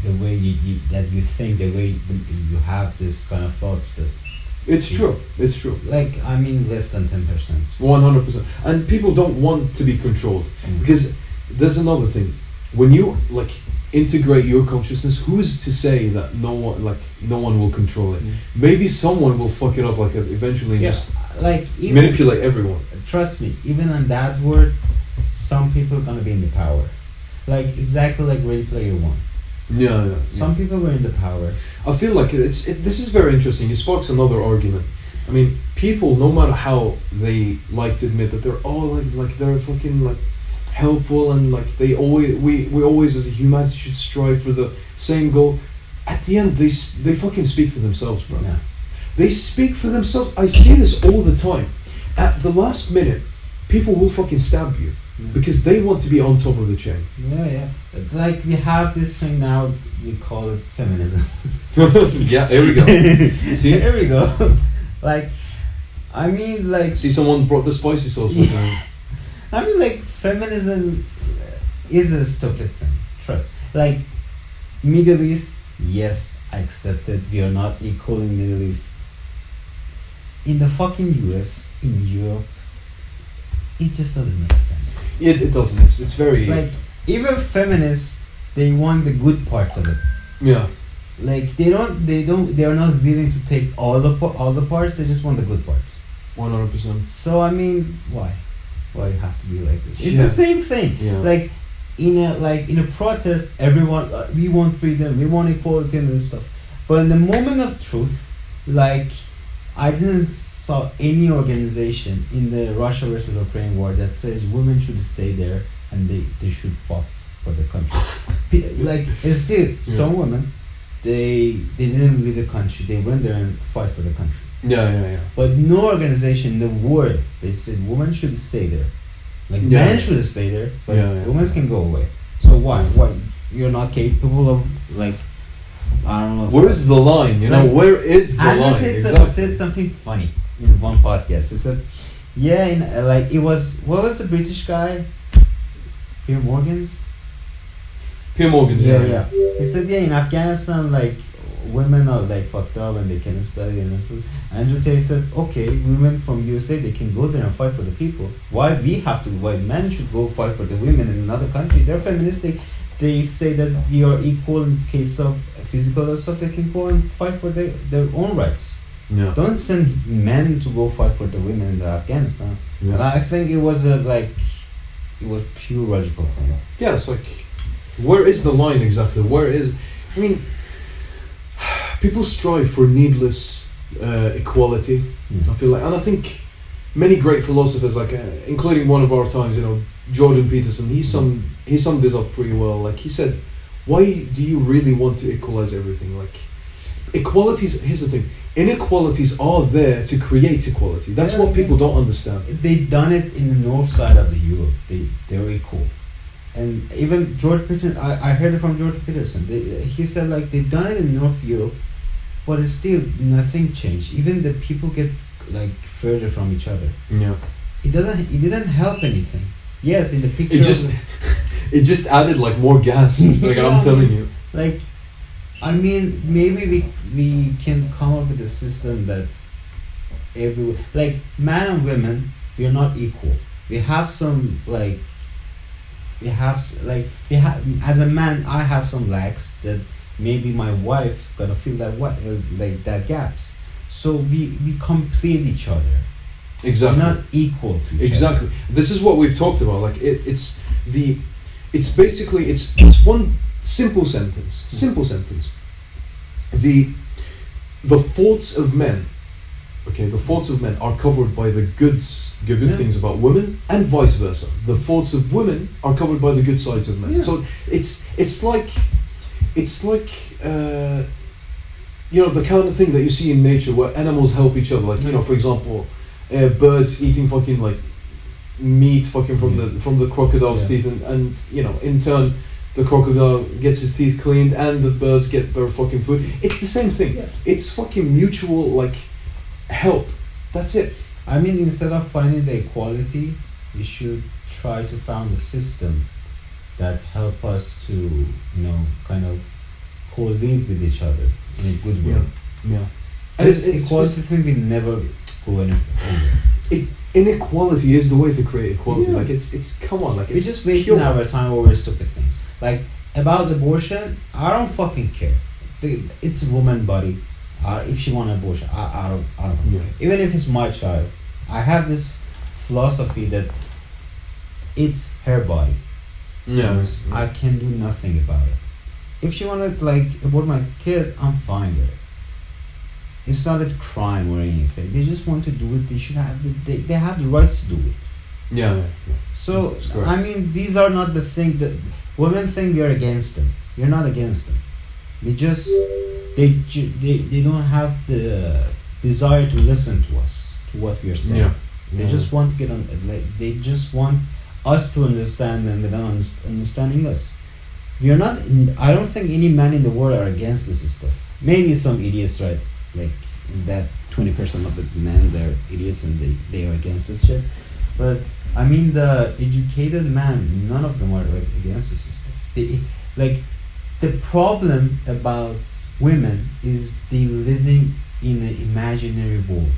The way you think, the way you have this kind of thoughts that. It's true. Like, I mean, less than 10%. 100%. And people don't want to be controlled, because there's another thing. When you like integrate your consciousness, who's to say that no one will control it? Maybe someone will fuck it up like eventually and just like manipulate everyone. Trust me, even on that word, some people are gonna be in the power. Like exactly like Ready Player One. Yeah. Some people were in the power. I feel like this is very interesting. It sparks another argument. I mean, people, no matter how they like to admit that they're all like they're fucking like helpful, and like we always as a humanity should strive for the same goal. At the end, they fucking speak for themselves, bro. Yeah. They speak for themselves. I see this all the time. At the last minute, people will fucking stab you because they want to be on top of the chain. Yeah. Like we have this thing now. We call it feminism. Yeah, here we go. See, here we go. Like, I mean, like. See, someone brought the spicy sauce with them. I mean, like, feminism is a stupid thing. Trust. Like, Middle East, yes, I accept it. We are not equal in Middle East. In the fucking US, in Europe, it just doesn't make sense. It doesn't. It's very like, even feminists, they want the good parts of it. Yeah. Like they are not willing to take all the parts. They just want the good parts. 100%. So I mean, why you have to be like this? It's the same thing. Yeah. Like in a protest, everyone we want freedom, we want equality and stuff. But in the moment of truth, like I didn't saw any organization in the Russia versus Ukraine war that says women should stay there and they should fight for the country. Like it's it. Some women, they didn't leave the country. They went there and fight for the country. Yeah. But no organization in the world, they said women should stay there. Like men should stay there, but women can go away. So why? You're not capable of like I don't know. Where is the line? You know, Like, where is the Andrew line? Tate Exactly. said something funny in one podcast. He said, "Yeah, in like it was what was the British guy, Pierre Morgan's? Pierre Morgan. Yeah. He said, yeah, in Afghanistan, like women are like fucked up and they cannot study and stuff. Andrew Tate said, okay, women from USA they can go there and fight for the people. Why men should go fight for the women in another country? They're feminists. They say that we are equal in case of physical stuff. They can go and fight for their own rights. Yeah. Don't send men to go fight for the women in Afghanistan. Yeah. And I think it was pure logical thing. Yeah, it's like, where is the line exactly? I mean, people strive for needless equality. I feel like, and I think many great philosophers, like including one of our times, you know, Jordan Peterson, he summed this up pretty well. Like he said, why do you really want to equalize everything? Like, equalities. Here's the thing: inequalities are there to create equality. That's what people don't understand. They done it in the north side of the Europe. They're equal. And even George Peterson, I heard it from George Peterson. He said like they done it in North Europe, but it's still nothing changed. Even the people get like further from each other. Yeah. It didn't help anything. Yes, in the picture. It just added like more gas. Like Yeah, I'm telling you. Like, I mean, maybe we can come up with a system that like man and women, we are not equal. We have some like. As a man, I have some lacks that maybe my wife gonna feel like that gaps. So we complete each other. Exactly. We're not equal to each other. Exactly. This is what we've talked about. Like it's basically one simple sentence. Simple sentence. The faults of men. Okay, the faults of men are covered by the good things about women, and vice versa. The faults of women are covered by the good sides of men. Yeah. So it's like you know, the kind of thing that you see in nature where animals help each other. Like, you know, for example, birds eating fucking like meat fucking from the crocodile's teeth, and you know, in turn the crocodile gets his teeth cleaned and the birds get their fucking food. It's the same thing. Yeah. It's fucking mutual like help. That's it. I mean, instead of finding the equality, we should try to find a system that help us to, you know, kind of co-live with each other in a good way. Yeah. And this equality thing will never go anywhere. Inequality is the way to create equality. Yeah. Like it's come on, like We're it's just wasting pure. our time over stupid things. Like about abortion, I don't fucking care. It's a woman's body. If she want an abortion, I don't care. Even if it's my child, I have this philosophy that it's her body. Yeah. I can do nothing about it. If she want to like abort my kid, I'm fine with it. It's not a crime or anything. They just want to do it. They should have they have the rights to do it. Yeah. So I mean, these are not the thing that women think we are against them. We're not against them. We just they don't have the desire to listen to us, to what we are saying. Yeah. They just want to get on. Like they just want us to understand them without understanding us. We are not. I don't think any man in the world are against this stuff. Maybe some idiots, right? Like that 20% of the men, they're idiots and they are against this shit. But I mean, the educated man, none of them are against this stuff. The problem about women is they living in an imaginary world.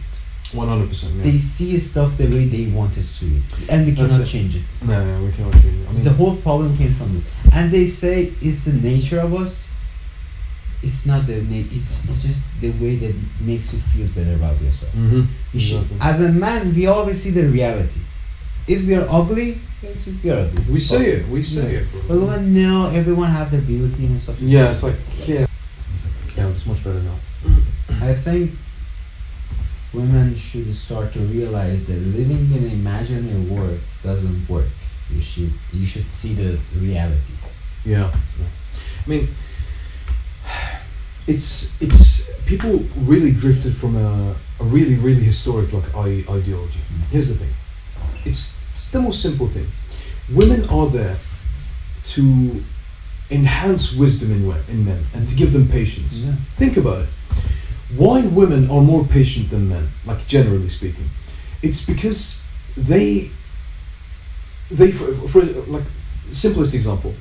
100%. Yeah. They see stuff the way they want it to be, and we cannot change it. No, we cannot change it. I mean, The whole problem came from this, and they say it's the nature of us. It's not the it's just the way that makes you feel better about yourself. Exactly. As a man, we always see the reality. If we are ugly, we are ugly. We say it. We say it. But women, no, everyone have their beauty and stuff. Yeah, it's like yeah, it's much better now. I think women should start to realize that living in an imaginary world doesn't work. You should see the reality. Yeah. I mean, it's people really drifted from a really historic like ideology. Here's the thing. It's the most simple thing. Women are there to enhance wisdom in men and to give them patience. Yeah. Think about it. Why women are more patient than men, like generally speaking? It's because they for like simplest example,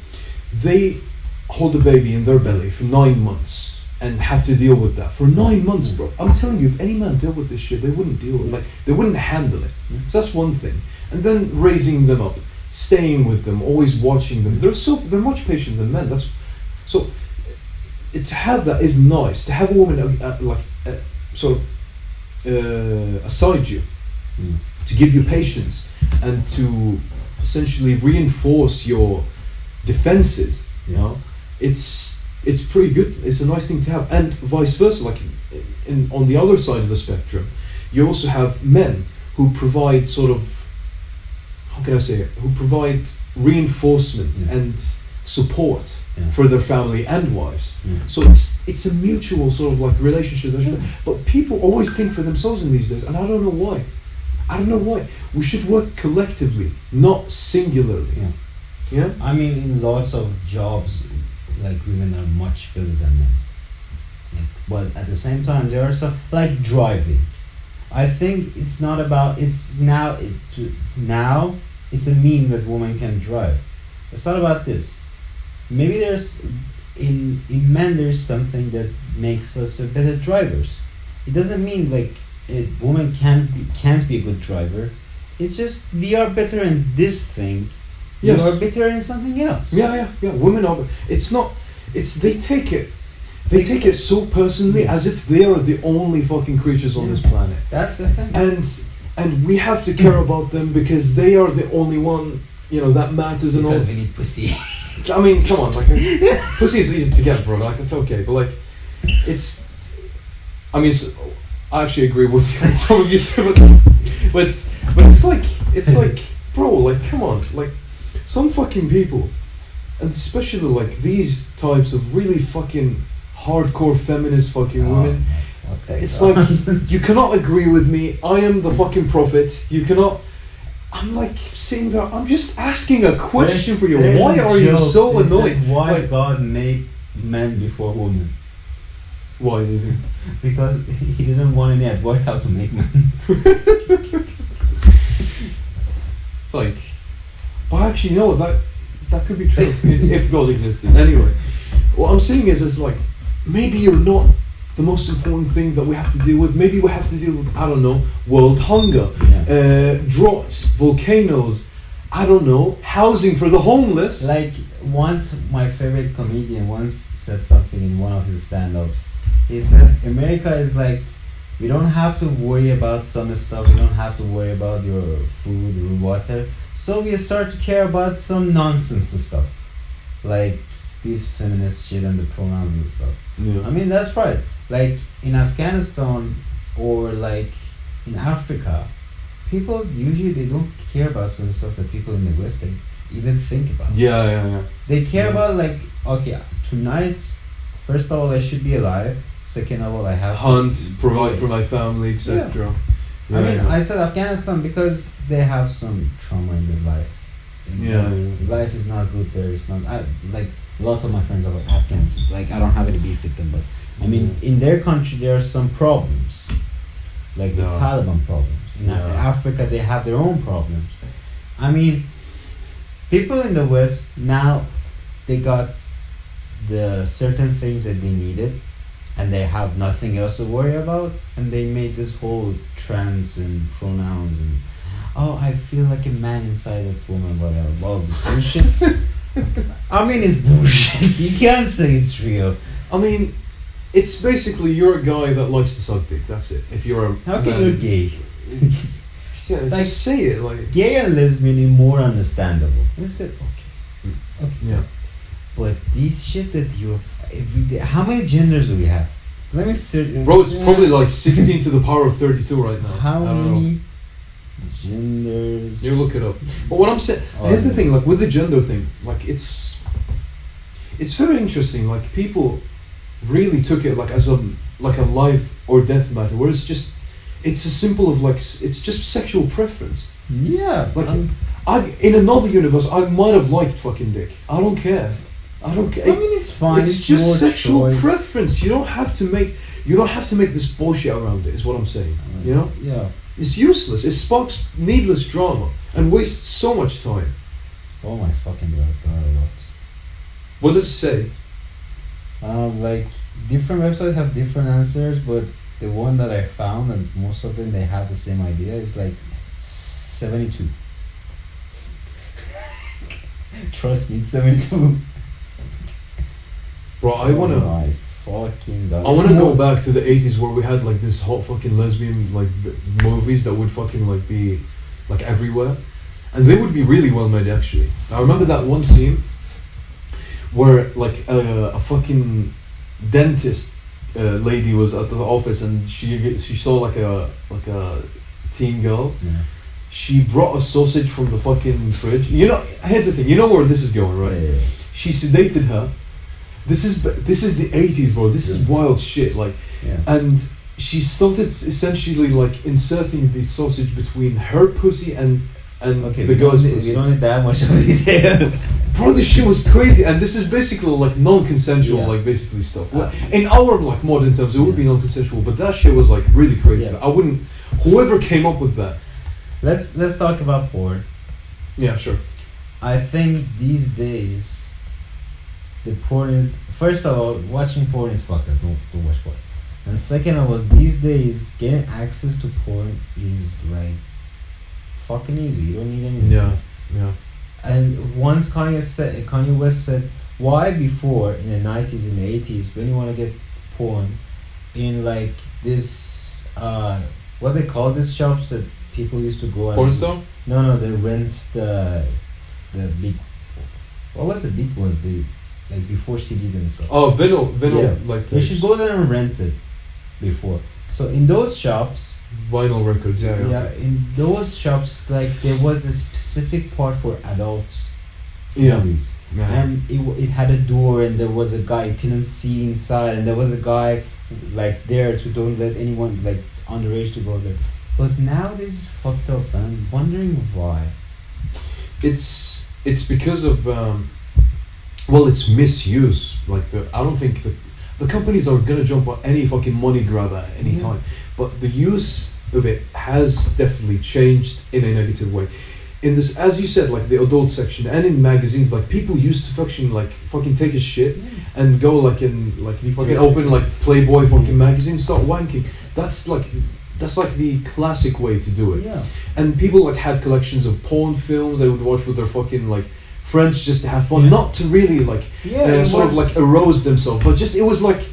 they hold a baby in their belly for 9 months and have to deal with that for 9 months, bro. I'm telling you, if any man dealt with this shit, they wouldn't deal with it. Like they wouldn't handle it. So that's one thing. And then raising them up, staying with them, always watching them. They're much patient than men. That's so. To have that is nice. To have a woman sort of aside you, to give you patience and to essentially reinforce your defenses. You know, it's pretty good. It's a nice thing to have, and vice versa. Like on the other side of the spectrum, you also have men who provide sort of, how can I say it? Who provide reinforcement and support for their family and wives. So it's a mutual sort of like relationship. But people always think for themselves in these days, and I don't know why. We should work collectively, not singularly. Yeah. I mean, in lots of jobs, like women are much better than men. But at the same time, there are some like driving. I think it's not about now it's a meme that women can drive. It's not about this. Maybe there's in men there's something that makes us a better drivers. It doesn't mean like a woman can't be a good driver. It's just we are better in this thing. Yes. You are better in something else. Yeah. Women are. It's not. It's they take it so personally, as if they are the only fucking creatures on this planet. That's the thing. And we have to care about them because they are the only one, that matters and all. Because we need pussy. I mean, come on, like pussy is easy to get, bro. Like it's okay, but like it's. I mean, I actually agree with some of you, but it's like, bro, like come on, like some fucking people, and especially like these types of really fucking hardcore feminist fucking women. It's like you cannot agree with me. I am the fucking prophet. You cannot. I'm like sitting there. I'm just asking a question for you. Why are you so annoyed? Why God made men before women? Why did he? Because he didn't want any advice how to make men. Like, but actually, that could be true if God existed. Anyway, what I'm saying is like maybe you're not the most important thing that we have to deal with. Maybe we have to deal with, I don't know, world hunger, droughts, volcanoes, I don't know, housing for the homeless. Like once my favorite comedian once said something in one of his stand-ups. He said, America is like, we don't have to worry about some stuff, we don't have to worry about your food or water. So we start to care about some nonsense and stuff. Like these feminist shit and the pronouns and stuff. Yeah. I mean, that's right. Like in Afghanistan or like in Africa, people usually they don't care about some stuff that people in the West they even think about. Yeah. They care about like, okay, tonight, first of all, I should be alive. Second of all, I have hunt, provide for my family, etc. Yeah. I mean, I said Afghanistan because they have some trauma in their life. Life is not good there. It's not like a lot of my friends are Afghans. Like I don't have any beef with them, but I mean, in their country there are some problems, like the Taliban problems. In Africa, they have their own problems. I mean, people in the West now, they got the certain things that they needed, and they have nothing else to worry about, and they made this whole trans and pronouns and I feel like a man inside a woman, whatever. All this bullshit. I mean, it's bullshit. You can't say it's real. I mean, it's basically you're a guy that likes to suck dick. That's it. If you're a how can you're gay? Yeah, like, just say it. Like gay and lesbian is more understandable. I said okay. Yeah. But these shit that you're every day. How many genders do we have? Let me search. Bro, it's probably like 16 to the power of 32 right now. How many genders? You look it up. But what I'm saying, here's the thing. Like with the gender thing, like it's very interesting. Like people really took it like as a life or death matter, where it's a simple of like it's just sexual preference. Yeah. Like in another universe, I might have liked fucking dick. I don't care. I don't care. I mean, it's fine. It's just your sexual choice. preference. You don't have to make this bullshit around it. Is what I'm saying. You know? Yeah. It's useless. It sparks needless drama and wastes so much time. Oh my fucking god. What does it say? Like different websites have different answers, but the one that I found, and most of them they have the same idea, is like 72. Trust me, it's 72. Bro, I wanna. Oh my fucking god. I wanna go back to the 80s where we had like this hot fucking lesbian like movies that would fucking like be like everywhere, and they would be really well made actually. I remember that one scene where like a fucking dentist lady was at the office and she saw like a teen girl. Yeah. She brought a sausage from the fucking fridge. You know, here's the thing. You know where this is going, right? Yeah. She sedated her. This is the 80s, bro. This is wild shit. Like, and she started essentially like inserting the sausage between her pussy and the girl's pussy. We don't need that much of detail. Bro, this shit was crazy, and this is basically like non-consensual, like basically stuff. Well, in our like modern terms, it would be non-consensual, but that shit was like really crazy. Yeah. I wouldn't. Whoever came up with that. Let's talk about porn. Yeah, sure. I think these days, the porn. First of all, watching porn is fucked up. Don't watch porn. And second of all, these days getting access to porn is like fucking easy. You don't need anything. Yeah. And once Kanye West said, why before in the 90s and the 80s when you want to get porn in like this what they call these shops that people used to go Porn and store? No, they rent the big, what was the big ones, the like before CDs and stuff. Oh, vinyl, Yeah. like You should go there and rent it before. So in those shops, vinyl records, yeah. in those shops, like there was a specific part for adults movies, Yeah. and it had a door, and there was a guy you couldn't see inside, and there was a guy like there to don't let anyone like underage to go there. But now this is fucked up, and I'm wondering why. It's because of it's misuse. Like I don't think the companies are gonna jump on any fucking money grab at any time, but the use of it has definitely changed in a negative way. In this, as you said, like the adult section and in magazines, like people used to fucking take a shit and go like in like fucking open like Playboy fucking magazine, start wanking. That's like the classic way to do it. Yeah. And people like had collections of porn films they would watch with their fucking like friends just to have fun, not to really like sort of like erose themselves, but just it was like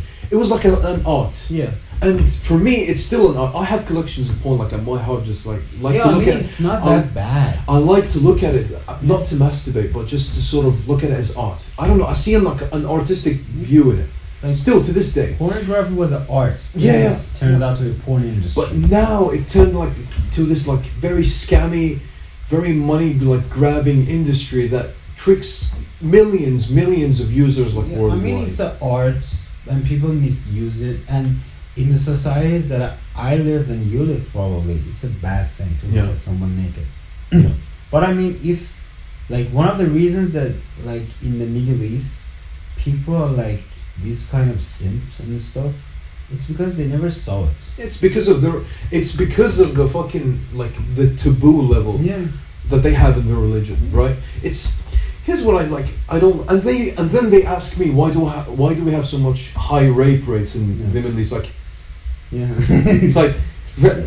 an art. Yeah. And for me, it's still an art. I have collections of porn like at my heart, just like to look at it. It's not that bad. I like to look at it, not to masturbate, but just to sort of look at it as art. I don't know. I see an artistic view in it. Like, still to this day. Pornography was an art. Turns out to be a porn industry. But now it turned like to this like very scammy, very money like grabbing industry that tricks millions of users like worldwide. I mean, it's an art, and people misuse it, and in the societies that I lived and you lived, probably it's a bad thing to look at someone naked. But I mean, if like one of the reasons that like in the Middle East people are like these kind of simps and stuff, it's because they never saw it. It's because of the fucking like the taboo level that they have in their religion, right? Here's what I like. I don't, and then they ask me why do we have so much high rape rates in the Middle East? Like, it's like,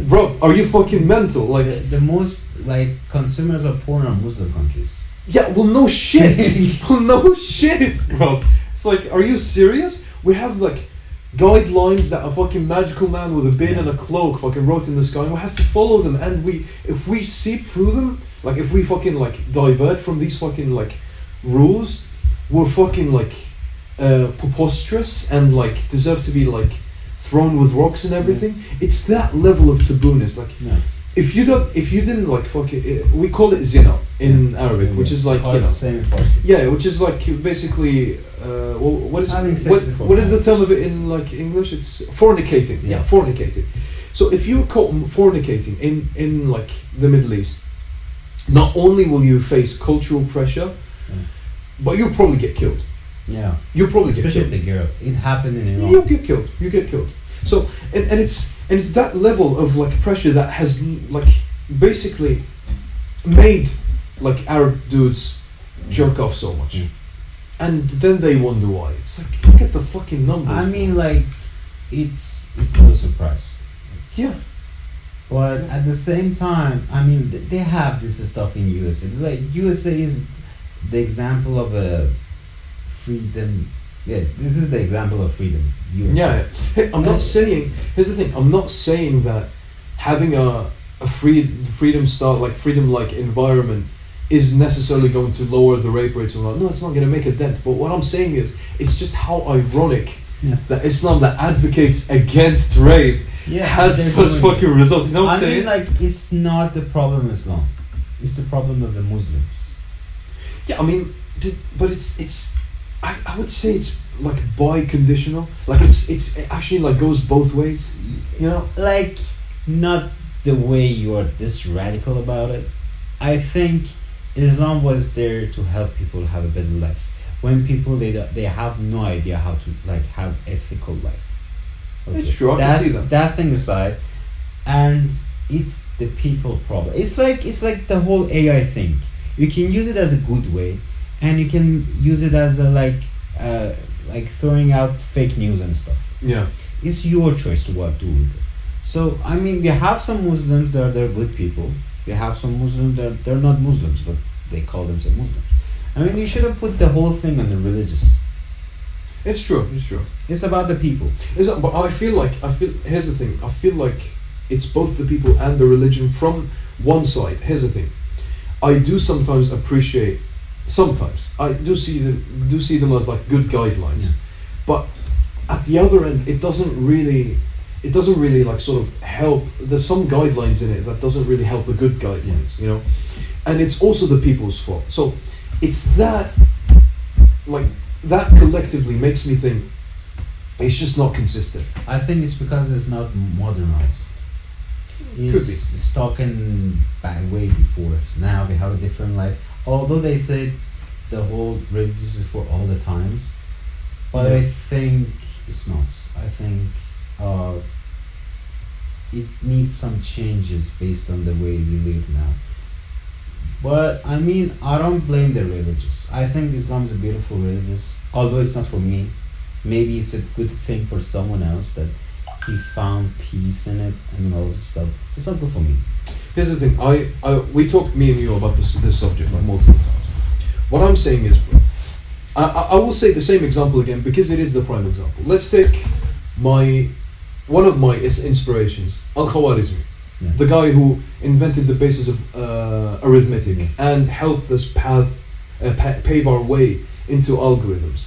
bro, are you fucking mental? Like the most like consumers of porn are Muslim countries. Yeah, well, no shit. Well, no shit, bro. It's like, are you serious? We have like guidelines that a fucking magical man with a beard and a cloak fucking wrote in the sky, and we have to follow them. And if we seep through them, like if we fucking like divert from these fucking like rules, we're fucking like preposterous and like deserve to be like thrown with rocks and everything. It's that level of tabooness. Like if you didn't like fucking, we call it zina in Arabic, which is like which is like basically what is the term of it in like English? It's fornicating. Fornicating. So if you're caught fornicating in like the Middle East, not only will you face cultural pressure, but you'll probably get killed. Yeah. You'll probably Especially get the girl. It happened in Iran. You get killed. You get killed. So and it's that level of like pressure that has like basically made like Arab dudes jerk off so much. Mm. And then they wonder why. It's like, look at the fucking numbers. I mean, like, it's no surprise. Yeah. But at the same time, I mean, they have this stuff in USA. Like, USA is the example of a freedom. Yeah, this is the example of freedom. USA. Yeah. Hey, I'm not saying. Here's the thing. I'm not saying that having a freedom like environment is necessarily going to lower the rape rates or not. No, it's not going to make a dent. But what I'm saying is, it's just how ironic that Islam that advocates against rape has such fucking results. You know what I'm saying? I mean, like, it's not the problem of Islam. It's the problem of the Muslims. Yeah, I mean, but it's. I would say it's like bi-conditional. Like it actually like goes both ways. You know, like not the way you are this radical about it. I think Islam was there to help people have a better life. When people they have no idea how to like have ethical life. Okay. It's true. I can see that thing aside, and it's the people problem. It's like the whole AI thing. You can use it as a good way, and you can use it as a like throwing out fake news and stuff. Yeah. It's your choice to what to do with it. So I mean, you have some Muslims that are good people. You have some Muslims that they're not Muslims, but they call themselves Muslims. I mean, you should have put the whole thing on the religious. It's true. It's about the people. But I feel here's the thing. I feel like it's both the people and the religion from one side. Here's the thing. I do sometimes appreciate. Sometimes I do see them as like good guidelines, but at the other end, it doesn't really like sort of help. There's some guidelines in it that doesn't really help the good guidelines, you know, and it's also the people's fault. So it's that like that collectively makes me think it's just not consistent. I think it's because it's not modernized. It's stuck in back way before. Now we have a different life. Although they say the whole religious is for all the times, but I think it's not. I think it needs some changes based on the way we live now. But I mean, I don't blame the religious. I think Islam is a beautiful religious, although it's not for me. Maybe it's a good thing for someone else that he found peace in it and all this stuff. It's not good for me. Here's the thing. We talked, me and you, about this subject like multiple times. What I'm saying is, I will say the same example again because it is the prime example. Let's take one of my inspirations, Al-Khwarizmi, the guy who invented the basis of arithmetic and helped us pave our way into algorithms.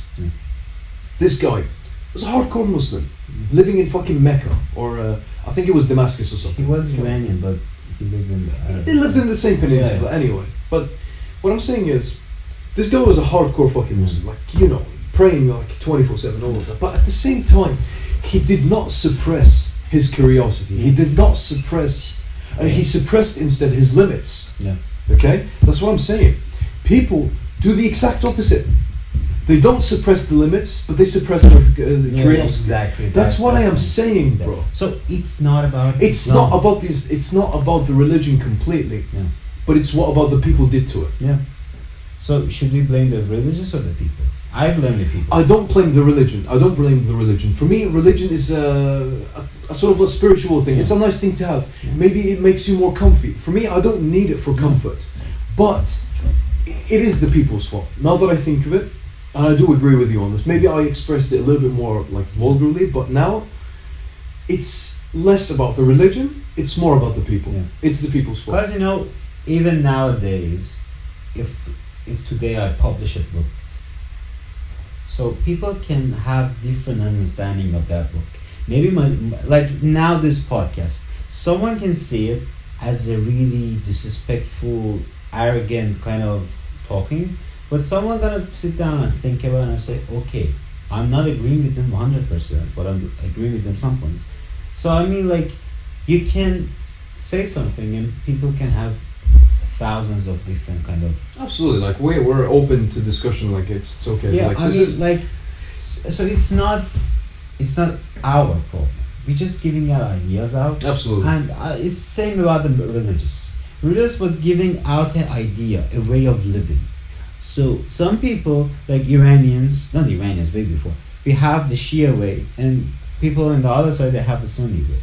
This guy was a hardcore Muslim, living in fucking Mecca, or I think it was Damascus or something. He was Iranian, but he lived in they lived in the same peninsula anyway. But what I'm saying is, this guy was a hardcore fucking Muslim, like, you know, praying like 24/7, all of that. But at the same time, he did not suppress his curiosity. He did not suppress. He suppressed instead his limits. Yeah. Okay, that's what I'm saying. People do the exact opposite. They don't suppress the limits, but they suppress their curiosity. Exactly. That's what I am saying, bro. So it's not about. It's not about this. It's not about the religion completely. Yeah. But it's what about the people did to it. Yeah. So should we blame the religious or the people? I blame the people. I don't blame the religion. For me, religion is a sort of a spiritual thing. It's a nice thing to have. Maybe it makes you more comfy. For me, I don't need it for comfort. But it is the people's fault. Now that I think of it, and I do agree with you on this. Maybe I expressed it a little bit more like vulgarly, but now it's less about the religion. It's more about the people. Yeah. It's the people's fault. Because, you know, even nowadays, if today I publish a book, so people can have different understanding of that book. Maybe like now this podcast, someone can see it as a really disrespectful, arrogant kind of talking, but someone gonna sit down and think about it and say, okay, I'm not agreeing with them 100%, but I'm agreeing with them some points. So I mean, like, you can say something and people can have thousands of different kind of. Absolutely, like we're open to discussion. Like it's okay. Yeah, like, I this mean, is like, so it's not our problem. We're just giving our ideas out. absolutely. And it's same about the religious. Religious was giving out an idea, a way of living. So some people, like not Iranians, way before, we have the Shia way, and people on the other side, they have the Sunni way.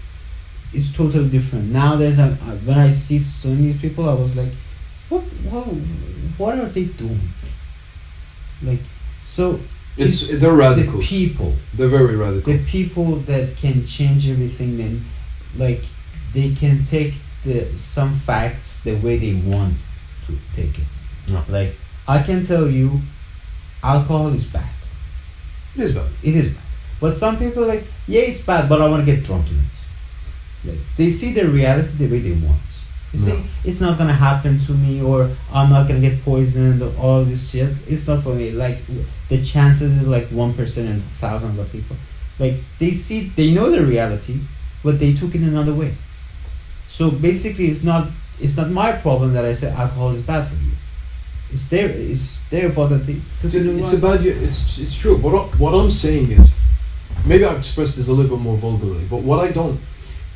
It's totally different. Nowadays, when I see Sunni people, I was like, what are they doing? Like, so They're radicals. The people. They're very radical. The people that can change everything, then, like, they can take some facts the way they want to take it. No. Like, I can tell you, alcohol is bad. It is bad. It is bad. But some people are like, yeah, it's bad, but I want to get drunk in it. Like, they see the reality the way they want. You see, it's not gonna happen to me, or I'm not gonna get poisoned, or all this shit. It's not for me. Like, the chances is like 1% in thousands of people. Like, they know the reality, but they took it another way. So basically, it's not my problem that I say alcohol is bad for you. It's their fault that they took it. It's about you. It's true. What I'm saying is, maybe I expressed this a little bit more vulgarly, but what I don't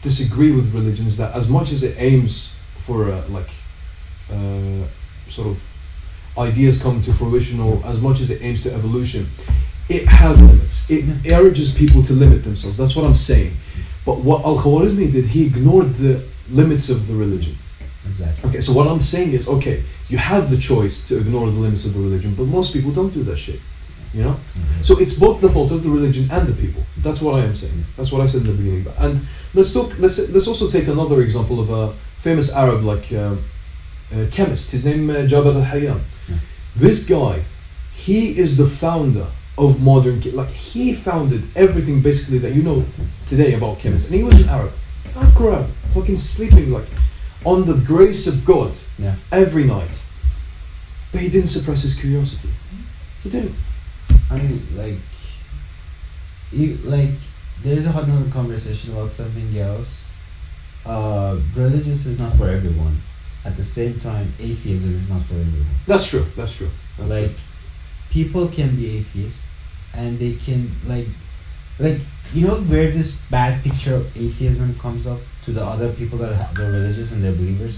disagree with religion is that as much as it aims for sort of ideas come to fruition, or as much as it aims to evolution, it has limits. It urges people to limit themselves. That's what I'm saying. But what Al-Khwarizmi did, he ignored the limits of the religion. Exactly. Okay, so what I'm saying is, okay, you have the choice to ignore the limits of the religion, but most people don't do that shit. You know? Mm-hmm. So it's both the fault of the religion and the people. That's what I am saying. That's what I said in the beginning. And let's also take another example of a famous Arab, like chemist. His name Jabir al-Hayyan. Yeah. This guy, he is the founder of modern, like he founded everything basically that you know today about chemists. And he was an Arab. Arab, fucking sleeping like on the grace of God every night. But he didn't suppress his curiosity. He didn't. I mean, there's another conversation about something else. Religious is not for everyone. At the same time, atheism is not for everyone. That's true. That's like, people can be atheists, and they can like, you know, where this bad picture of atheism comes up to the other people that are religious and they're believers.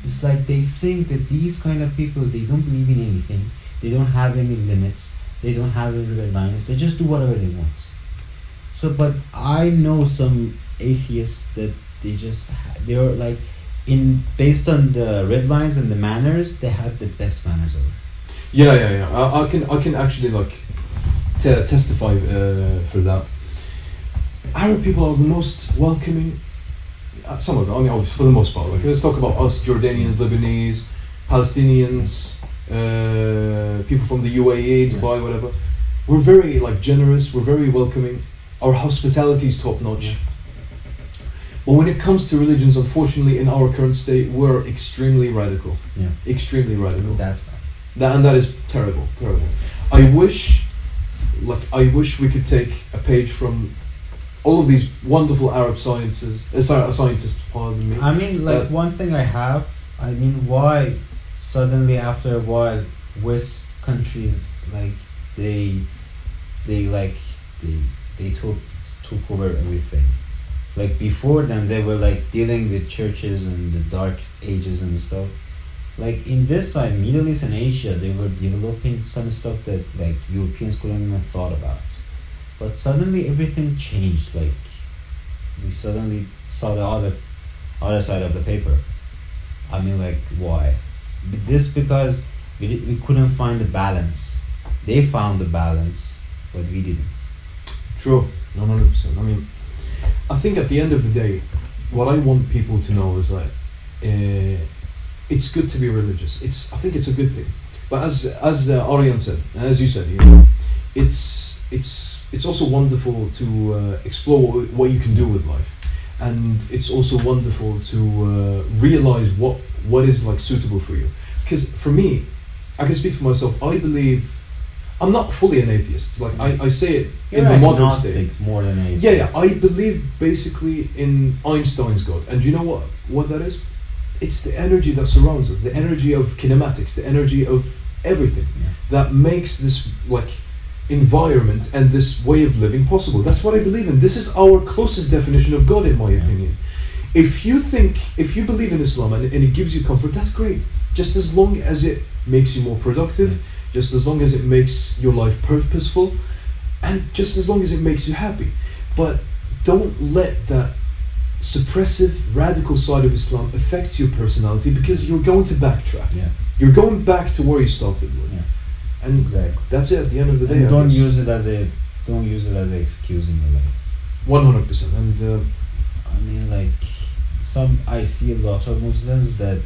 It's like they think that these kind of people, they don't believe in anything. They don't have any limits. They don't have any red lines. They just do whatever they want. So, but I know some atheists that they're like, based on the red lines and the manners, they have the best manners ever. Yeah. I can actually like testify for that. Arab people are the most welcoming. Some of them, I mean, for the most part. Like, let's talk about us, Jordanians, Lebanese, Palestinians, people from the UAE, Dubai, whatever. We're very like generous. We're very welcoming. Our hospitality is top notch. Yeah. But when it comes to religions, unfortunately, in our current state, we're extremely radical. Yeah. Extremely radical. That's bad. That is terrible. I wish we could take a page from all of these wonderful Arab scientists, pardon me. I mean, like, one thing why suddenly after a while West countries, like, they took over everything. Like, before them, they were like dealing with churches and the dark ages and stuff. Like, in this side, Middle East and Asia, they were developing some stuff that like Europeans couldn't even thought about. But suddenly everything changed. Like, we suddenly saw the other side of the paper. I mean, like, why? This because we couldn't find the balance. They found the balance, but we didn't. True, 100%. I mean, I think at the end of the day, what I want people to know is that it's good to be religious. I think it's a good thing. But as Aryan said, and as you said, you know, it's also wonderful to explore what you can do with life, and it's also wonderful to realize what is like suitable for you. Because for me, I can speak for myself. I believe I'm not fully an atheist. Like, I say it in the modern state. More than atheist. Yeah. I believe basically in Einstein's God, and do you know what that is? it's the energy that surrounds us, the energy of kinematics, the energy of everything that makes this like environment and this way of living possible. That's what I believe in. This is our closest definition of God, in my opinion. If you believe in Islam and it gives you comfort, that's great. Just as long as it makes you more productive, just as long as it makes your life purposeful, and just as long as it makes you happy. But don't let that suppressive, radical side of Islam affect your personality, because you're going to backtrack. Yeah. You're going back to where you started with. Yeah. And exactly. That's it at the end of the day. And I don't guess. use it as an excuse in your life. 100%. And I mean, like, I see a lot of Muslims that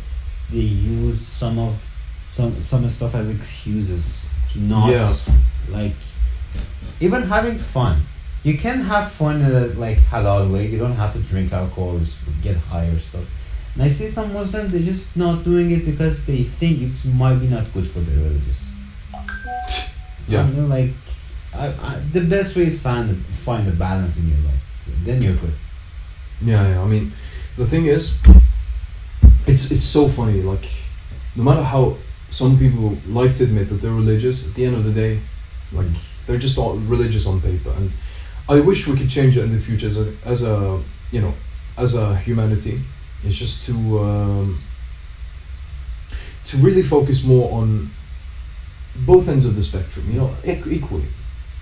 they use some stuff as excuses to not like even having fun. You can have fun in a like halal way. You don't have to drink alcohol or get high or stuff. And I see some Muslims, they're just not doing it because they think it's might be not good for their religious. Yeah. I mean, like, the best way is find the balance in your life. Then you're good. Yeah. I mean, the thing is, it's so funny. Like, no matter how some people like to admit that they're religious, at the end of the day, like, they're just all religious on paper. And I wish we could change it in the future as a humanity. It's just to really focus more on both ends of the spectrum. Equally,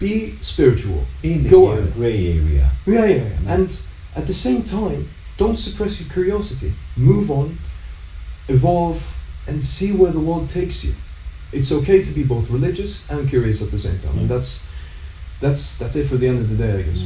be spiritual. Be in Go the gray area. Yeah. And at the same time, don't suppress your curiosity. Move on, evolve, and see where the world takes you. It's okay to be both religious and curious at the same time, and that's it for the end of the day, I guess.